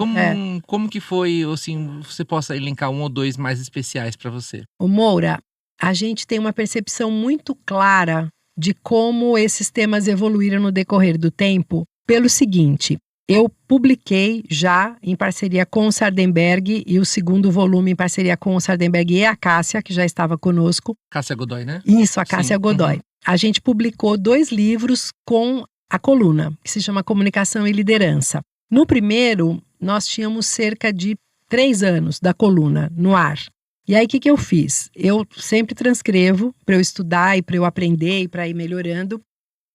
como que foi, assim, você possa elencar um ou dois mais especiais para você? O Moura, a gente tem uma percepção muito clara de como esses temas evoluíram no decorrer do tempo pelo seguinte: eu publiquei já em parceria com o Sardenberg e o segundo volume em parceria com o Sardenberg e a Cássia, que já estava conosco. Cássia Godoy, né? Isso, a Cássia Godoy. Uhum. A gente publicou 2 livros com a coluna, que se chama Comunicação e Liderança. No primeiro, nós tínhamos cerca de 3 anos da coluna no ar. E aí, o que eu fiz? Eu sempre transcrevo para eu estudar e para eu aprender e para ir melhorando.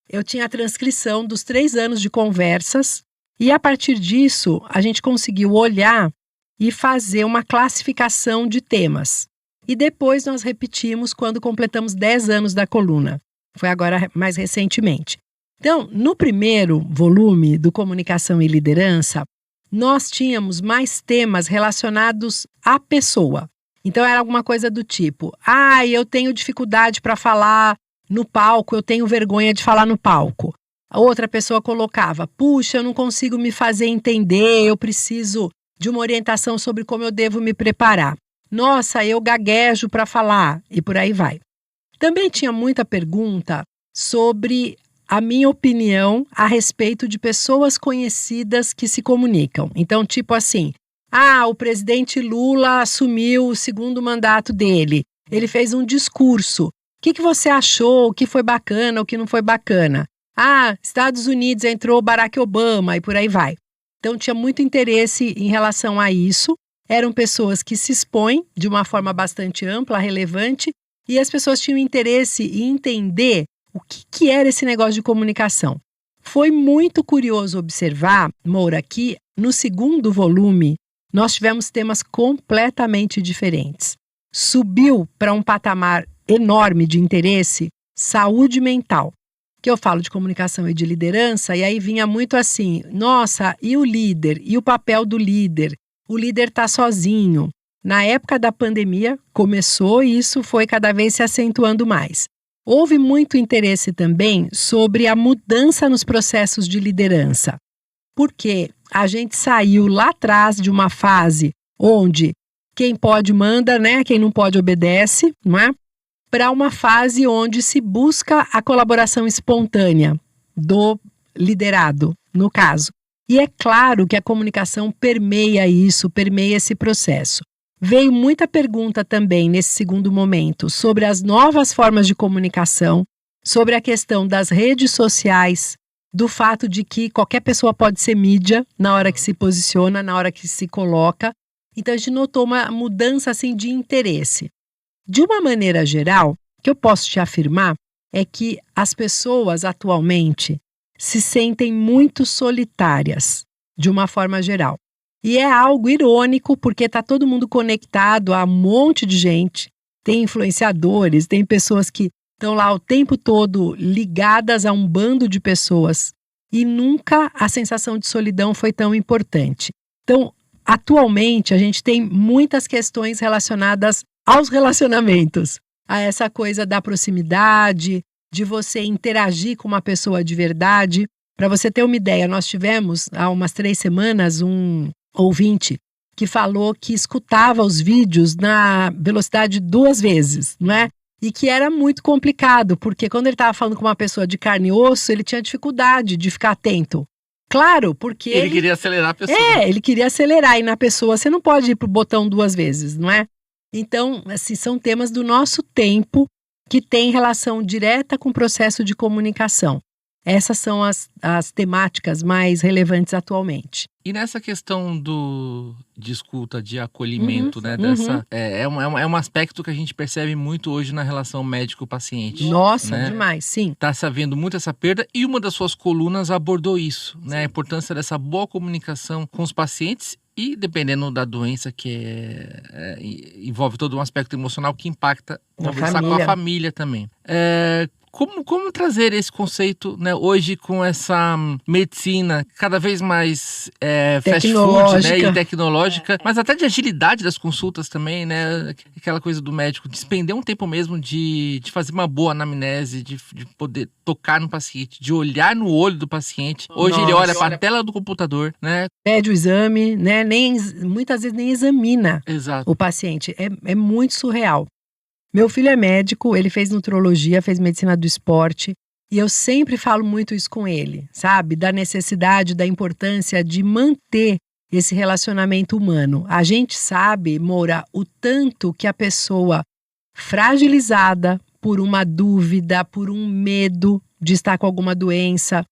Eu tinha a transcrição dos 3 anos de conversas e, a partir disso, a gente conseguiu olhar e fazer uma classificação de temas. E depois nós repetimos quando completamos 10 anos da coluna. Foi agora mais recentemente. Então, no primeiro volume do Comunicação e Liderança, nós tínhamos mais temas relacionados à pessoa. Então, era alguma coisa do tipo: eu tenho dificuldade para falar no palco, eu tenho vergonha de falar no palco. A outra pessoa colocava: puxa, eu não consigo me fazer entender, eu preciso de uma orientação sobre como eu devo me preparar. Nossa, eu gaguejo para falar, e por aí vai. Também tinha muita pergunta sobre a minha opinião a respeito de pessoas conhecidas que se comunicam. Então, tipo assim: o presidente Lula assumiu o 2º mandato dele. Ele fez um discurso. O que você achou? O que foi bacana? O que não foi bacana? Estados Unidos entrou Barack Obama e por aí vai. Então, tinha muito interesse em relação a isso. Eram pessoas que se expõem de uma forma bastante ampla, relevante, e as pessoas tinham interesse em entender o que era esse negócio de comunicação. Foi muito curioso observar, Moura, que no segundo volume nós tivemos temas completamente diferentes. Subiu para um patamar enorme de interesse saúde mental, que eu falo de comunicação e de liderança, e aí vinha muito assim: nossa, e o líder? E o papel do líder? O líder está sozinho. Na época da pandemia começou e isso foi cada vez se acentuando mais. Houve muito interesse também sobre a mudança nos processos de liderança, porque a gente saiu lá atrás de uma fase onde quem pode manda, né? Quem não pode obedece, não é? Para uma fase onde se busca a colaboração espontânea do liderado, no caso. E é claro que a comunicação permeia isso, permeia esse processo. Veio muita pergunta também nesse segundo momento sobre as novas formas de comunicação, sobre a questão das redes sociais, do fato de que qualquer pessoa pode ser mídia na hora que se posiciona, na hora que se coloca. Então a gente notou uma mudança assim, de interesse. De uma maneira geral, o que eu posso te afirmar é que as pessoas atualmente se sentem muito solitárias, de uma forma geral. E é algo irônico, porque está todo mundo conectado a um monte de gente. Tem influenciadores, tem pessoas que estão lá o tempo todo ligadas a um bando de pessoas. E nunca a sensação de solidão foi tão importante. Então, atualmente, a gente tem muitas questões relacionadas aos relacionamentos. A essa coisa da proximidade, de você interagir com uma pessoa de verdade. Para você ter uma ideia, nós tivemos há umas 3 semanas um ouvinte que falou que escutava os vídeos na velocidade 2 vezes, não é? E que era muito complicado, porque quando ele estava falando com uma pessoa de carne e osso, ele tinha dificuldade de ficar atento. Claro, porque ele queria acelerar a pessoa. Ele queria acelerar, e na pessoa você não pode ir pro botão 2 vezes, não é? Então, assim, são temas do nosso tempo que têm relação direta com o processo de comunicação. Essas são as temáticas mais relevantes atualmente. E nessa questão de escuta, de acolhimento, né? É um aspecto que a gente percebe muito hoje na relação médico-paciente. Nossa, né? demais, sim. Está se havendo muito essa perda e uma das suas colunas abordou isso, né? A importância dessa boa comunicação com os pacientes e dependendo da doença que envolve todo um aspecto emocional que impacta conversar com a família também. Como trazer esse conceito, né, hoje com essa medicina cada vez mais fast food, né, e tecnológica, mas até de agilidade das consultas também, né? Aquela coisa do médico despender um tempo mesmo de fazer uma boa anamnese, de poder tocar no paciente, de olhar no olho do paciente. Hoje ele olha para a tela do computador, né? Pede o exame, né? Muitas vezes nem examina o paciente. É muito surreal. Meu filho é médico, ele fez nutrologia, fez medicina do esporte, e eu sempre falo muito isso com ele, sabe? Da necessidade, da importância de manter esse relacionamento humano. A gente sabe, Moura, o tanto que a pessoa fragilizada por uma dúvida, por um medo de estar com alguma doença,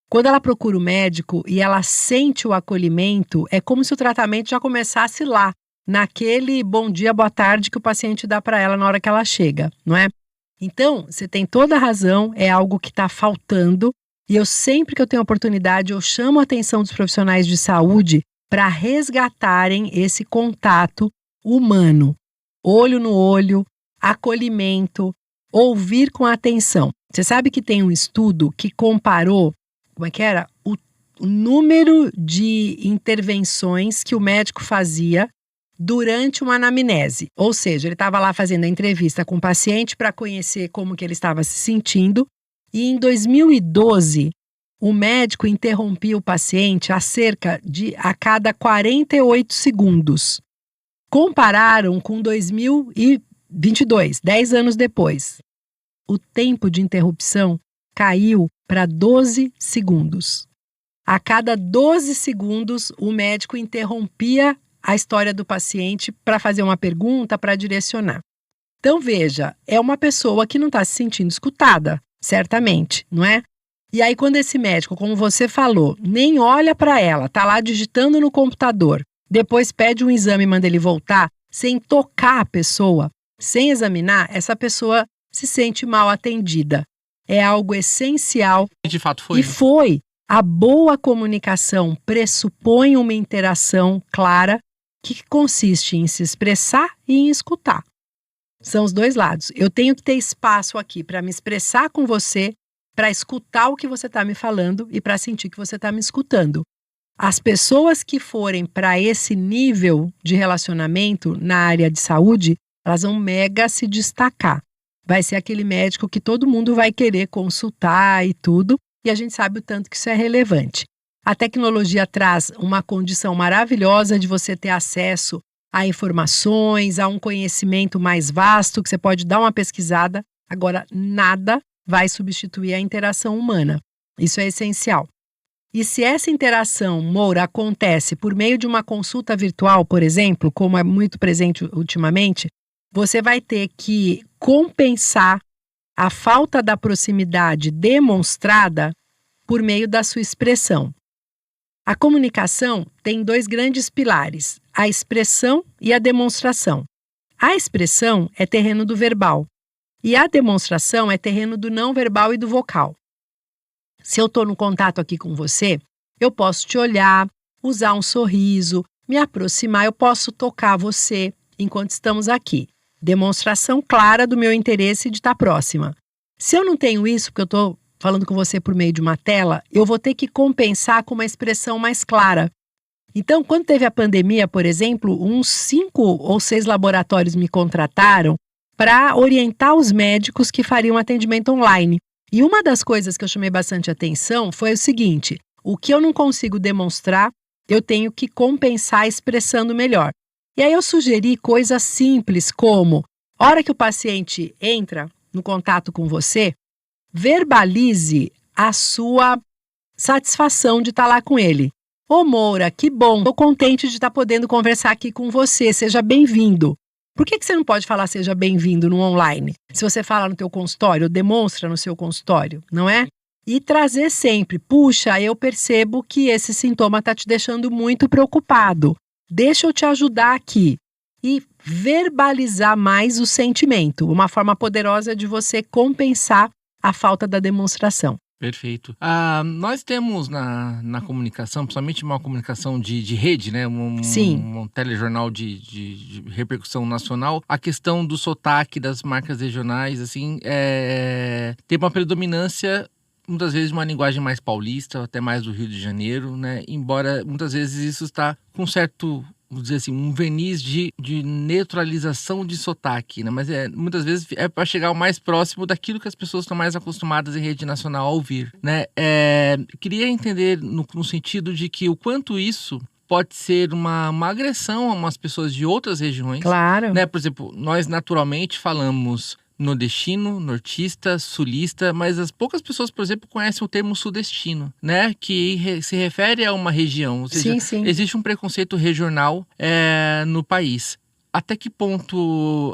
quando ela procura o médico e ela sente o acolhimento, é como se o tratamento já começasse lá, naquele bom dia, boa tarde que o paciente dá para ela na hora que ela chega, não é? Então, você tem toda a razão, é algo que está faltando e eu sempre que eu tenho oportunidade, eu chamo a atenção dos profissionais de saúde para resgatarem esse contato humano, olho no olho, acolhimento, ouvir com atenção. Você sabe que tem um estudo que comparou, o número de intervenções que o médico fazia durante uma anamnese, ou seja, ele estava lá fazendo a entrevista com o paciente para conhecer como que ele estava se sentindo e em 2012 o médico interrompia o paciente a cada 48 segundos. Compararam com 2022, 10 anos depois. O tempo de interrupção caiu para 12 segundos. A cada 12 segundos o médico interrompia a história do paciente para fazer uma pergunta, para direcionar. Então, veja, é uma pessoa que não está se sentindo escutada, certamente, não é? E aí, quando esse médico, como você falou, nem olha para ela, está lá digitando no computador, depois pede um exame e manda ele voltar, sem tocar a pessoa, sem examinar, essa pessoa se sente mal atendida. É algo essencial. De fato foi. E foi. A boa comunicação pressupõe uma interação clara que consiste em se expressar e em escutar. São os dois lados. Eu tenho que ter espaço aqui para me expressar com você, para escutar o que você está me falando e para sentir que você está me escutando. As pessoas que forem para esse nível de relacionamento na área de saúde, elas vão mega se destacar. Vai ser aquele médico que todo mundo vai querer consultar e tudo, e a gente sabe o tanto que isso é relevante. A tecnologia traz uma condição maravilhosa de você ter acesso a informações, a um conhecimento mais vasto, que você pode dar uma pesquisada. Agora, nada vai substituir a interação humana. Isso é essencial. E se essa interação, Moura, acontece por meio de uma consulta virtual, por exemplo, como é muito presente ultimamente, você vai ter que compensar a falta da proximidade demonstrada por meio da sua expressão. A comunicação tem dois grandes pilares, a expressão e a demonstração. A expressão é terreno do verbal e a demonstração é terreno do não verbal e do vocal. Se eu estou no contato aqui com você, eu posso te olhar, usar um sorriso, me aproximar, eu posso tocar você enquanto estamos aqui. Demonstração clara do meu interesse de estar próxima. Se eu não tenho isso, porque eu estou falando com você por meio de uma tela, eu vou ter que compensar com uma expressão mais clara. Então, quando teve a pandemia, por exemplo, uns 5 ou 6 laboratórios me contrataram para orientar os médicos que fariam atendimento online. E uma das coisas que eu chamei bastante atenção foi o seguinte: o que eu não consigo demonstrar, eu tenho que compensar expressando melhor. E aí eu sugeri coisas simples como, a hora que o paciente entra no contato com você, verbalize a sua satisfação de estar lá com ele. Ô Moura, que bom, estou contente de estar podendo conversar aqui com você, seja bem-vindo. Por que você não pode falar seja bem-vindo no online? Se você fala no teu consultório, demonstra no seu consultório, não é? E trazer sempre, puxa, eu percebo que esse sintoma está te deixando muito preocupado. Deixa eu te ajudar aqui. E verbalizar mais o sentimento, uma forma poderosa de você compensar a falta da demonstração. Perfeito. Nós temos na comunicação, principalmente uma comunicação de rede, né? Um telejornal de repercussão nacional, a questão do sotaque das marcas regionais, assim, tem uma predominância, muitas vezes, uma linguagem mais paulista, até mais do Rio de Janeiro, né? Embora muitas vezes isso está com certo, vamos dizer assim, um verniz de neutralização de sotaque, né? Mas muitas vezes é para chegar o mais próximo daquilo que as pessoas estão mais acostumadas em rede nacional a ouvir, né? Queria entender no sentido de que o quanto isso pode ser uma agressão a umas pessoas de outras regiões. Claro. Né? Por exemplo, nós naturalmente falamos nordestino, nortista, sulista, mas as poucas pessoas, por exemplo, conhecem o termo sudestino, né? Que se refere a uma região. Ou seja, sim. Existe um preconceito regional no país. Até que ponto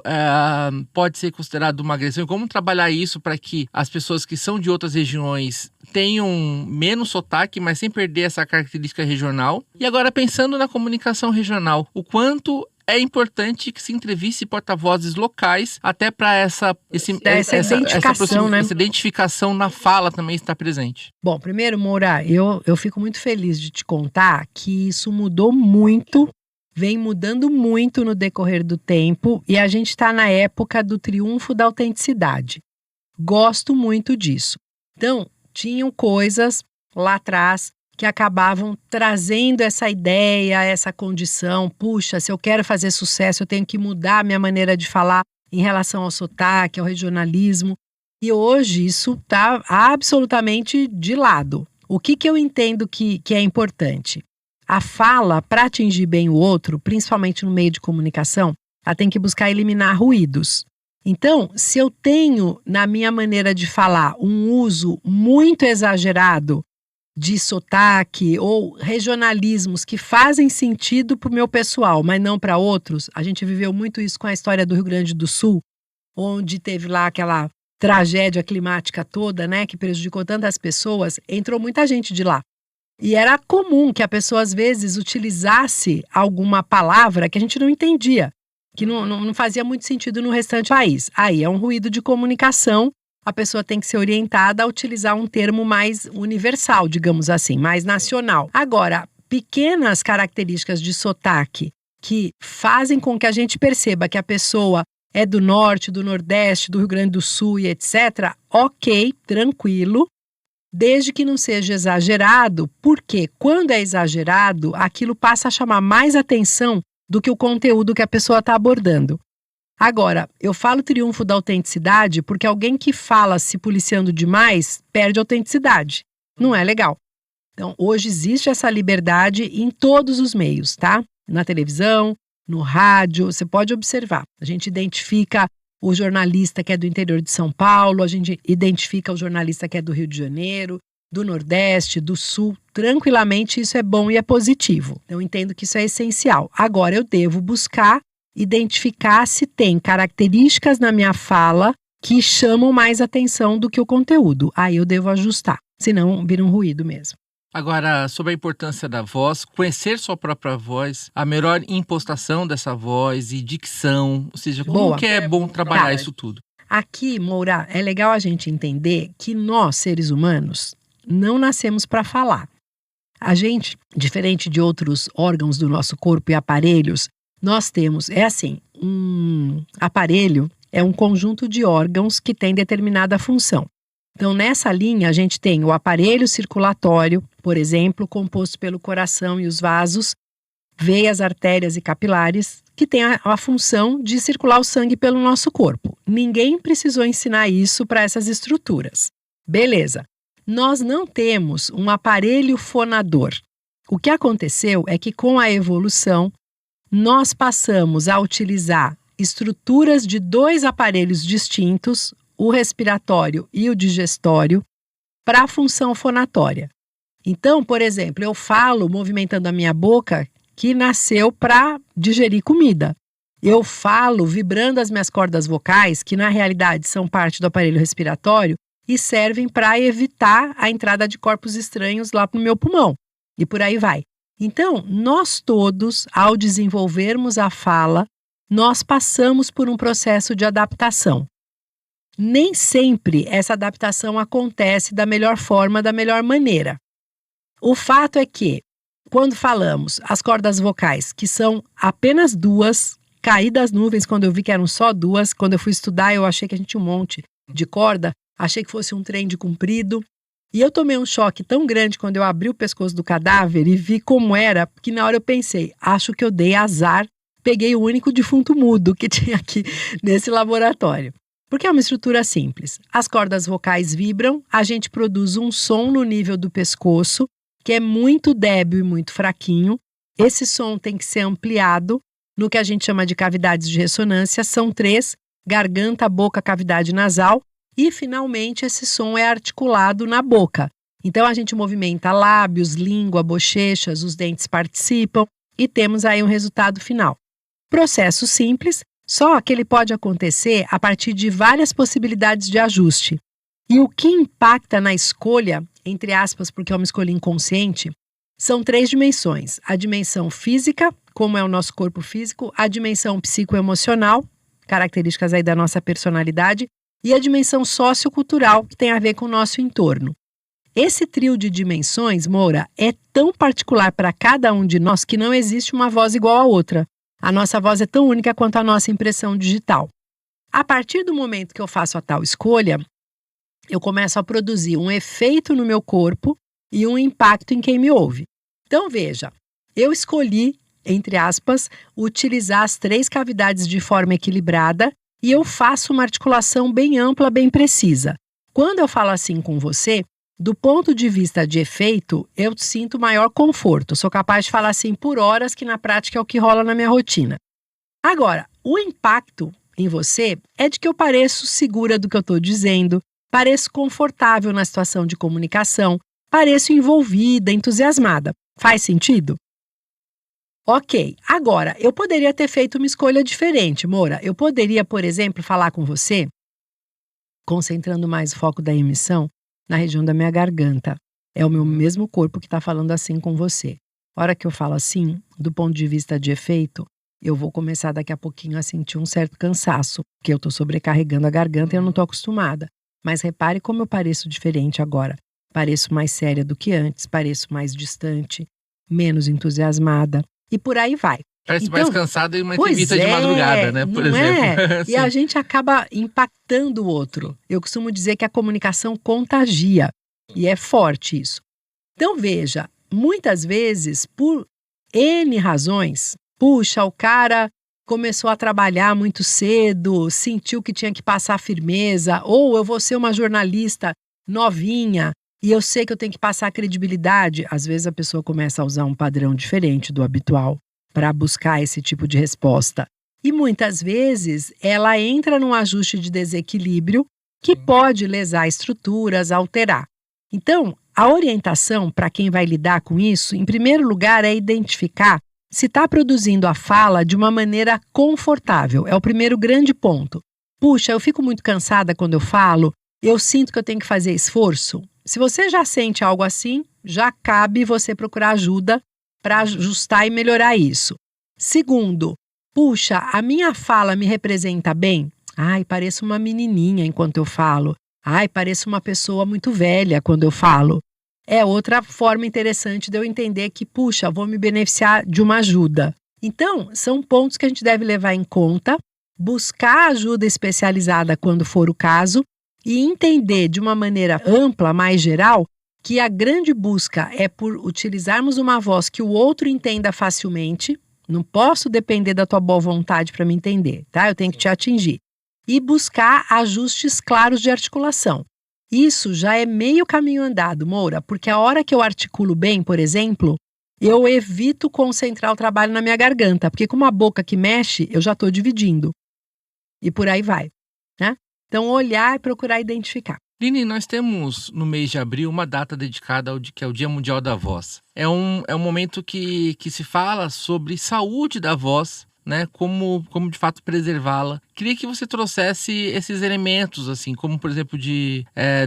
pode ser considerado uma agressão? E como trabalhar isso para que as pessoas que são de outras regiões tenham menos sotaque, mas sem perder essa característica regional? E agora, pensando na comunicação regional, o quanto é importante que se entreviste porta-vozes locais, até para essa identificação, né? Essa identificação na fala também está presente. Bom, primeiro, Moura, eu fico muito feliz de te contar que isso mudou muito, vem mudando muito no decorrer do tempo, e a gente está na época do triunfo da autenticidade. Gosto muito disso. Então, tinham coisas lá atrás que acabavam trazendo essa ideia, essa condição. Puxa, se eu quero fazer sucesso, eu tenho que mudar a minha maneira de falar em relação ao sotaque, ao regionalismo. E hoje isso está absolutamente de lado. O que eu entendo que é importante? A fala, para atingir bem o outro, principalmente no meio de comunicação, ela tem que buscar eliminar ruídos. Então, se eu tenho, na minha maneira de falar, um uso muito exagerado de sotaque ou regionalismos que fazem sentido para o meu pessoal, mas não para outros. A gente viveu muito isso com a história do Rio Grande do Sul, onde teve lá aquela tragédia climática toda, né, que prejudicou tantas pessoas. Entrou muita gente de lá. E era comum que a pessoa, às vezes, utilizasse alguma palavra que a gente não entendia, que não fazia muito sentido no restante país. Aí é um ruído de comunicação. A pessoa tem que ser orientada a utilizar um termo mais universal, digamos assim, mais nacional. Agora, pequenas características de sotaque que fazem com que a gente perceba que a pessoa é do norte, do nordeste, do Rio Grande do Sul e etc., ok, tranquilo, desde que não seja exagerado, porque quando é exagerado, aquilo passa a chamar mais atenção do que o conteúdo que a pessoa está abordando. Agora, eu falo triunfo da autenticidade porque alguém que fala se policiando demais perde a autenticidade. Não é legal. Então, hoje existe essa liberdade em todos os meios, tá? Na televisão, no rádio, você pode observar. A gente identifica o jornalista que é do interior de São Paulo, a gente identifica o jornalista que é do Rio de Janeiro, do Nordeste, do Sul. Tranquilamente, isso é bom e é positivo. Eu entendo que isso é essencial. Agora, eu devo buscar identificar se tem características na minha fala que chamam mais atenção do que o conteúdo. Aí eu devo ajustar, senão vira um ruído mesmo. Agora, sobre a importância da voz, conhecer sua própria voz, a melhor impostação dessa voz e dicção, ou seja, como que é bom trabalhar isso tudo? Aqui, Moura, é legal a gente entender que nós, seres humanos, não nascemos para falar. A gente, diferente de outros órgãos do nosso corpo e aparelhos, nós temos, um aparelho é um conjunto de órgãos que tem determinada função. Então, nessa linha, a gente tem o aparelho circulatório, por exemplo, composto pelo coração e os vasos, veias, artérias e capilares, que tem a função de circular o sangue pelo nosso corpo. Ninguém precisou ensinar isso para essas estruturas. Beleza. Nós não temos um aparelho fonador. O que aconteceu é que, com a evolução, nós passamos a utilizar estruturas de dois aparelhos distintos, o respiratório e o digestório, para a função fonatória. Então, por exemplo, eu falo movimentando a minha boca que nasceu para digerir comida. Eu falo vibrando as minhas cordas vocais, que na realidade são parte do aparelho respiratório, e servem para evitar a entrada de corpos estranhos lá no meu pulmão. E por aí vai. Então, nós todos, ao desenvolvermos a fala, nós passamos por um processo de adaptação. Nem sempre essa adaptação acontece da melhor forma, da melhor maneira. O fato é que, quando falamos as cordas vocais, que são apenas 2, caí das nuvens quando eu vi que eram só 2, quando eu fui estudar eu achei que a gente tinha um monte de corda, achei que fosse um trem de comprido, e eu tomei um choque tão grande quando eu abri o pescoço do cadáver e vi como era, que na hora eu pensei, acho que eu dei azar, peguei o único defunto mudo que tinha aqui nesse laboratório. Porque é uma estrutura simples. As cordas vocais vibram, a gente produz um som no nível do pescoço, que é muito débil e muito fraquinho. Esse som tem que ser ampliado no que a gente chama de cavidades de ressonância. São 3, garganta, boca, cavidade nasal. E, finalmente, esse som é articulado na boca. Então, a gente movimenta lábios, língua, bochechas, os dentes participam e temos aí um resultado final. Processo simples, só que ele pode acontecer a partir de várias possibilidades de ajuste. E o que impacta na escolha, entre aspas, porque é uma escolha inconsciente, são 3 dimensões. A dimensão física, como é o nosso corpo físico, a dimensão psicoemocional, características aí da nossa personalidade, e a dimensão sociocultural, que tem a ver com o nosso entorno. Esse trio de dimensões, Moura, é tão particular para cada um de nós que não existe uma voz igual à outra. A nossa voz é tão única quanto a nossa impressão digital. A partir do momento que eu faço a tal escolha, eu começo a produzir um efeito no meu corpo e um impacto em quem me ouve. Então, veja, eu escolhi, entre aspas, utilizar as 3 cavidades de forma equilibrada e eu faço uma articulação bem ampla, bem precisa. Quando eu falo assim com você, do ponto de vista de efeito, eu sinto maior conforto. Eu sou capaz de falar assim por horas, que na prática é o que rola na minha rotina. Agora, o impacto em você é de que eu pareço segura do que eu estou dizendo, pareço confortável na situação de comunicação, pareço envolvida, entusiasmada. Faz sentido? Ok, agora, eu poderia ter feito uma escolha diferente, Moura. Eu poderia, por exemplo, falar com você, concentrando mais o foco da emissão na região da minha garganta. É o meu mesmo corpo que está falando assim com você. A hora que eu falo assim, do ponto de vista de efeito, eu vou começar daqui a pouquinho a sentir um certo cansaço, porque eu estou sobrecarregando a garganta e eu não estou acostumada. Mas repare como eu pareço diferente agora. Pareço mais séria do que antes, pareço mais distante, menos entusiasmada. E por aí vai. Parece mais cansado em uma entrevista de madrugada, né? Por exemplo. E a gente acaba impactando o outro. Eu costumo dizer que a comunicação contagia. E é forte isso. Então, veja, muitas vezes, por N razões, puxa, o cara começou a trabalhar muito cedo, sentiu que tinha que passar firmeza, ou eu vou ser uma jornalista novinha, e eu sei que eu tenho que passar credibilidade. Às vezes a pessoa começa a usar um padrão diferente do habitual para buscar esse tipo de resposta. E muitas vezes ela entra num ajuste de desequilíbrio que pode lesar estruturas, alterar. Então, a orientação para quem vai lidar com isso, em primeiro lugar, é identificar se está produzindo a fala de uma maneira confortável. É o primeiro grande ponto. Puxa, eu fico muito cansada quando eu falo, eu sinto que eu tenho que fazer esforço. Se você já sente algo assim, já cabe você procurar ajuda para ajustar e melhorar isso. Segundo, puxa, a minha fala me representa bem? Ai, pareço uma menininha enquanto eu falo. Ai, pareço uma pessoa muito velha quando eu falo. É outra forma interessante de eu entender que, puxa, vou me beneficiar de uma ajuda. Então, são pontos que a gente deve levar em conta, buscar ajuda especializada quando for o caso, e entender de uma maneira ampla, mais geral, que a grande busca é por utilizarmos uma voz que o outro entenda facilmente. Não posso depender da tua boa vontade para me entender, tá? Eu tenho que te atingir. E buscar ajustes claros de articulação. Isso já é meio caminho andado, Moura, porque a hora que eu articulo bem, por exemplo, eu evito concentrar o trabalho na minha garganta, porque com uma boca que mexe, eu já estou dividindo. E por aí vai, né? Então, olhar e procurar identificar. Line, nós temos no mês de abril uma data dedicada que é o Dia Mundial da Voz. É um momento que se fala sobre saúde da voz né? Como de fato preservá-la. Queria que você trouxesse esses elementos, assim, como por exemplo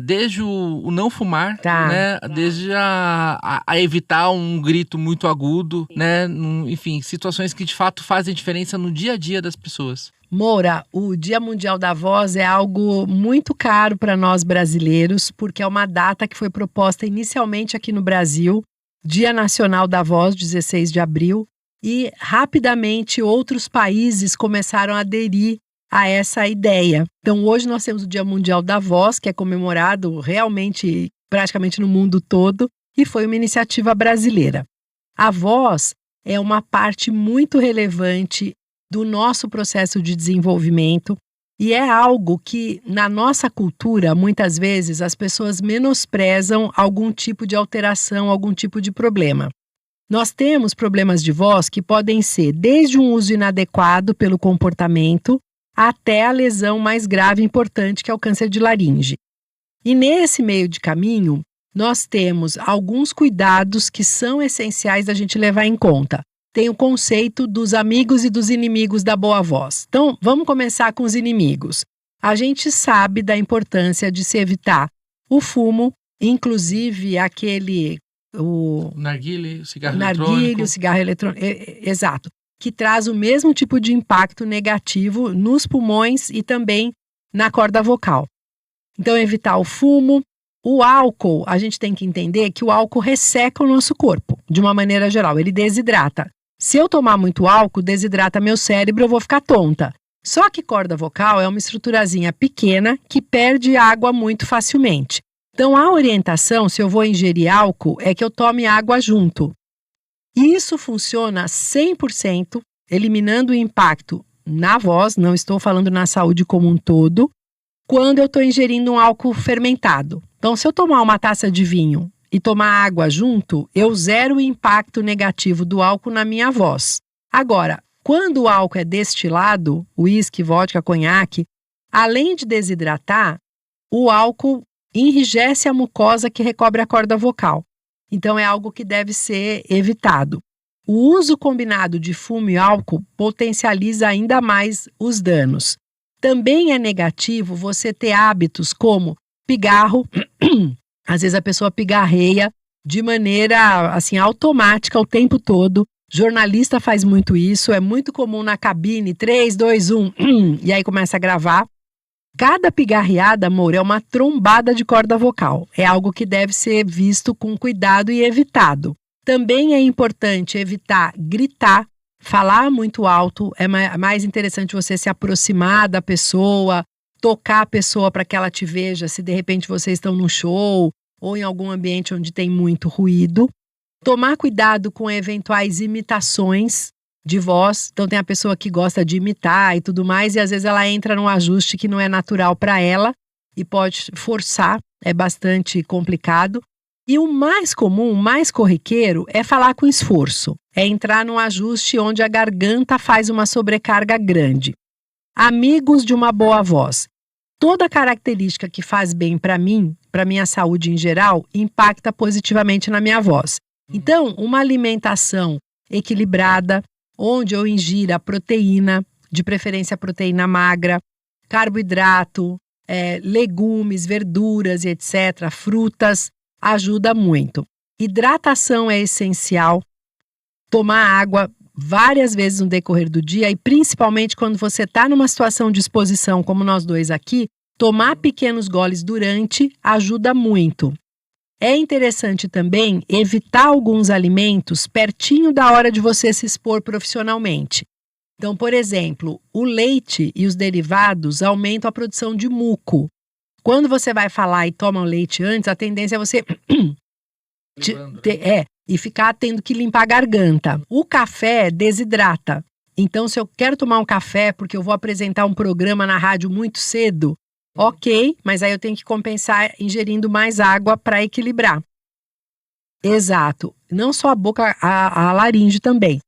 desde o não fumar, né? Desde a evitar um grito muito agudo, né? Enfim, situações que de fato fazem diferença no dia a dia das pessoas. Moura, o Dia Mundial da Voz é algo muito caro para nós brasileiros, porque é uma data que foi proposta inicialmente aqui no Brasil, Dia Nacional da Voz, 16 de abril, e rapidamente outros países começaram a aderir a essa ideia. Então hoje nós temos o Dia Mundial da Voz, que é comemorado realmente praticamente no mundo todo, e foi uma iniciativa brasileira. A voz é uma parte muito relevante do nosso processo de desenvolvimento e é algo que, na nossa cultura, muitas vezes as pessoas menosprezam algum tipo de alteração, algum tipo de problema. Nós temos problemas de voz que podem ser desde um uso inadequado pelo comportamento até a lesão mais grave e importante, que é o câncer de laringe. E nesse meio de caminho, nós temos alguns cuidados que são essenciais da gente levar em conta. Tem o conceito dos amigos e dos inimigos da boa voz. Então, vamos começar com os inimigos. A gente sabe da importância de se evitar o fumo, inclusive o narguilé, o cigarro eletrônico, exato, que traz o mesmo tipo de impacto negativo nos pulmões e também na corda vocal. Então, evitar o fumo. O álcool, a gente tem que entender que o álcool resseca o nosso corpo, de uma maneira geral, ele desidrata. Se eu tomar muito álcool, desidrata meu cérebro, eu vou ficar tonta. Só que corda vocal é uma estruturazinha pequena que perde água muito facilmente. Então, a orientação, se eu vou ingerir álcool, é que eu tome água junto. Isso funciona 100%, eliminando o impacto na voz, não estou falando na saúde como um todo, quando eu estou ingerindo um álcool fermentado. Então, se eu tomar uma taça de vinho e tomar água junto, eu zero o impacto negativo do álcool na minha voz. Agora, quando o álcool é destilado, uísque, vodka, conhaque, além de desidratar, o álcool enrijece a mucosa que recobre a corda vocal. Então, é algo que deve ser evitado. O uso combinado de fumo e álcool potencializa ainda mais os danos. Também é negativo você ter hábitos como pigarro. Às vezes a pessoa pigarreia de maneira assim, automática o tempo todo. Jornalista faz muito isso, é muito comum na cabine, 3, 2, 1, e aí começa a gravar. Cada pigarreada, amor, é uma trombada de corda vocal. É algo que deve ser visto com cuidado e evitado. Também é importante evitar gritar, falar muito alto. É mais interessante você se aproximar da pessoa, tocar a pessoa para que ela te veja, se de repente vocês estão num show ou em algum ambiente onde tem muito ruído. Tomar cuidado com eventuais imitações de voz. Então tem a pessoa que gosta de imitar e tudo mais, e às vezes ela entra num ajuste que não é natural para ela e pode forçar, é bastante complicado. E o mais comum, o mais corriqueiro, é falar com esforço. É entrar num ajuste onde a garganta faz uma sobrecarga grande. Amigos de uma boa voz. Toda característica que faz bem para mim, para minha saúde em geral, impacta positivamente na minha voz. Então, uma alimentação equilibrada, onde eu ingira proteína, de preferência proteína magra, carboidrato, legumes, verduras e etc., frutas, ajuda muito. Hidratação é essencial. Tomar água várias vezes no decorrer do dia e principalmente quando você está numa situação de exposição, como nós dois aqui, tomar pequenos goles durante ajuda muito. É interessante também evitar alguns alimentos pertinho da hora de você se expor profissionalmente. Então, por exemplo, o leite e os derivados aumentam a produção de muco. Quando você vai falar e toma o leite antes, a tendência é você e ficar tendo que limpar a garganta. O café desidrata. Então, se eu quero tomar um café porque eu vou apresentar um programa na rádio muito cedo, ok, mas aí eu tenho que compensar ingerindo mais água para equilibrar. Exato. Não só a boca, a laringe também.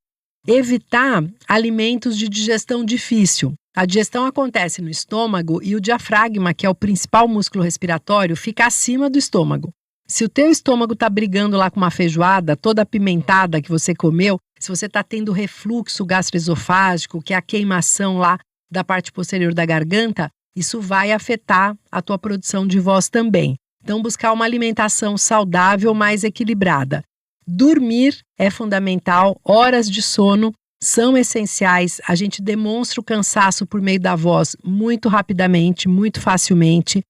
Evitar alimentos de digestão difícil. A digestão acontece no estômago e o diafragma, que é o principal músculo respiratório, fica acima do estômago. Se o teu estômago está brigando lá com uma feijoada toda apimentada que você comeu, se você está tendo refluxo gastroesofágico, que é a queimação lá da parte posterior da garganta, isso vai afetar a tua produção de voz também. Então, buscar uma alimentação saudável, mais equilibrada. Dormir é fundamental, horas de sono são essenciais. A gente demonstra o cansaço por meio da voz muito rapidamente, muito facilmente.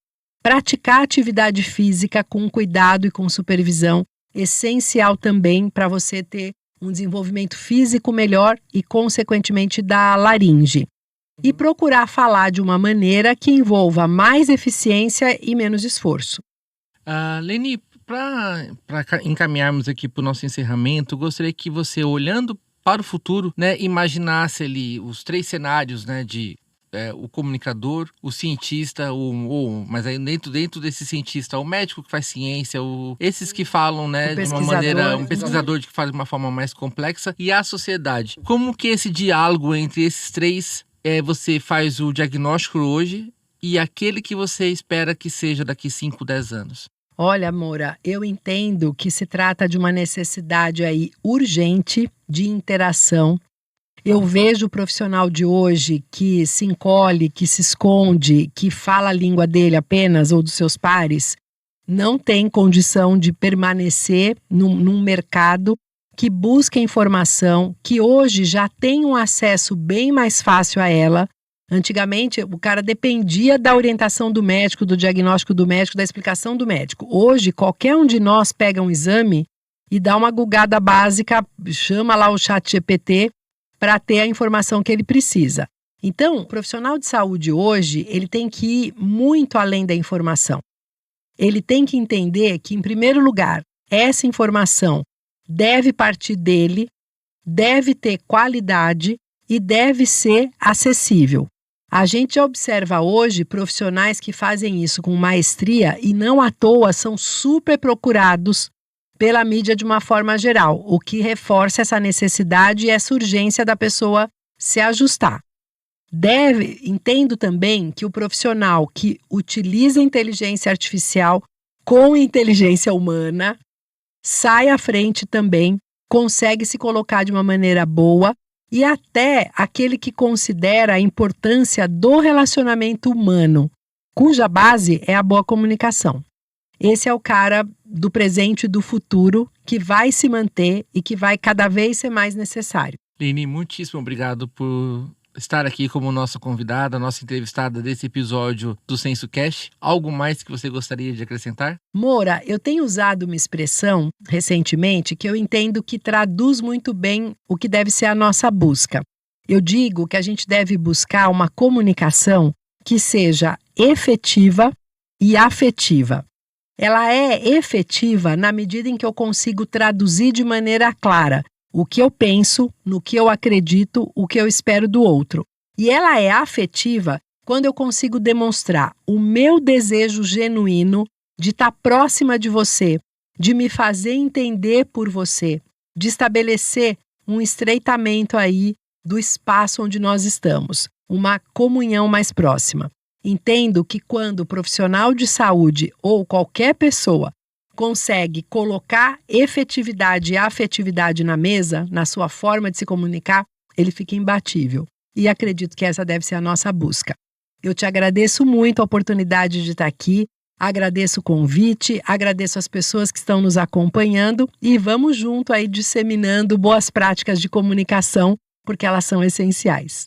Praticar atividade física com cuidado e com supervisão, essencial também para você ter um desenvolvimento físico melhor e, consequentemente, da laringe. E procurar falar de uma maneira que envolva mais eficiência e menos esforço. Leni, para encaminharmos aqui para o nosso encerramento, gostaria que você, olhando para o futuro, né, imaginasse ali os 3 cenários, né, de o comunicador, o cientista, mas aí dentro desse cientista, o médico que faz ciência, esses que falam, né, de uma maneira, um pesquisador que faz de uma forma mais complexa, e a sociedade. Como que esse diálogo entre esses 3, você faz o diagnóstico hoje e aquele que você espera que seja daqui 5, 10 anos? Olha, Moura, eu entendo que se trata de uma necessidade aí urgente de interação. Eu vejo o profissional de hoje que se encolhe, que se esconde, que fala a língua dele apenas ou dos seus pares, não tem condição de permanecer num mercado que busca informação, que hoje já tem um acesso bem mais fácil a ela. Antigamente, o cara dependia da orientação do médico, do diagnóstico do médico, da explicação do médico. Hoje, qualquer um de nós pega um exame e dá uma gugada básica, chama lá o ChatGPT para ter a informação que ele precisa. Então, o profissional de saúde hoje, ele tem que ir muito além da informação. Ele tem que entender que, em primeiro lugar, essa informação deve partir dele, deve ter qualidade e deve ser acessível. A gente observa hoje profissionais que fazem isso com maestria e não à toa são super procurados pela mídia de uma forma geral, o que reforça essa necessidade e essa urgência da pessoa se ajustar. Entendo também que o profissional que utiliza inteligência artificial com inteligência humana sai à frente também, consegue se colocar de uma maneira boa, e até aquele que considera a importância do relacionamento humano, cuja base é a boa comunicação. Esse é o cara do presente e do futuro que vai se manter e que vai cada vez ser mais necessário. Leni, muitíssimo obrigado por estar aqui como nossa convidada, nossa entrevistada desse episódio do SensoCast. Algo mais que você gostaria de acrescentar? Moura, eu tenho usado uma expressão recentemente que eu entendo que traduz muito bem o que deve ser a nossa busca. Eu digo que a gente deve buscar uma comunicação que seja efetiva e afetiva. Ela é efetiva na medida em que eu consigo traduzir de maneira clara o que eu penso, no que eu acredito, o que eu espero do outro. E ela é afetiva quando eu consigo demonstrar o meu desejo genuíno de estar próxima de você, de me fazer entender por você, de estabelecer um estreitamento aí do espaço onde nós estamos, uma comunhão mais próxima. Entendo que quando o profissional de saúde ou qualquer pessoa consegue colocar efetividade e afetividade na mesa, na sua forma de se comunicar, ele fica imbatível. E acredito que essa deve ser a nossa busca. Eu te agradeço muito a oportunidade de estar aqui, agradeço o convite, agradeço as pessoas que estão nos acompanhando e vamos junto aí disseminando boas práticas de comunicação, porque elas são essenciais.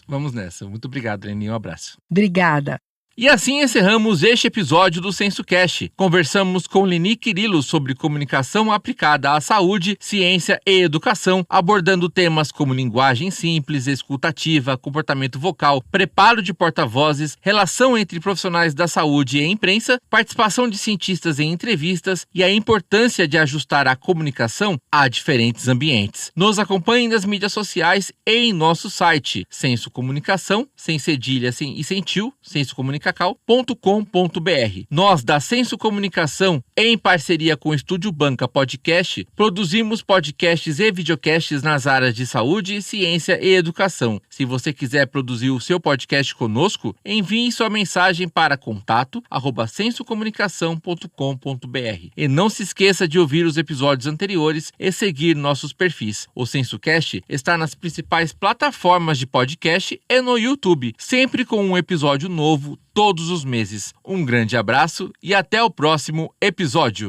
Vamos nessa. Muito obrigado, Leni. Um abraço. Obrigada. E assim encerramos este episódio do SensoCast. Conversamos com Leni Quirilo sobre comunicação aplicada à saúde, ciência e educação, abordando temas como linguagem simples, escutativa, comportamento vocal, preparo de porta-vozes, relação entre profissionais da saúde e imprensa, participação de cientistas em entrevistas e a importância de ajustar a comunicação a diferentes ambientes. Nos acompanhe nas mídias sociais e em nosso site, Senso Comunicação, sem cedilha e sem tio, Senso Comunicação, cacau.com.br. Nós, da Senso Comunicação, em parceria com o Estúdio Banca Podcast, produzimos podcasts e videocasts nas áreas de saúde, ciência e educação. Se você quiser produzir o seu podcast conosco, envie sua mensagem para contato@sensocomunicação.com.br. E não se esqueça de ouvir os episódios anteriores e seguir nossos perfis. O SensoCast está nas principais plataformas de podcast e no YouTube, sempre com um episódio novo todos os meses. Um grande abraço e até o próximo episódio.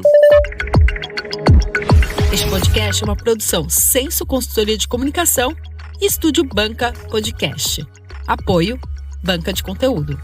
Este podcast é uma produção Senso Consultoria de Comunicação e Estúdio Banca Podcast. Apoio Banca de Conteúdo.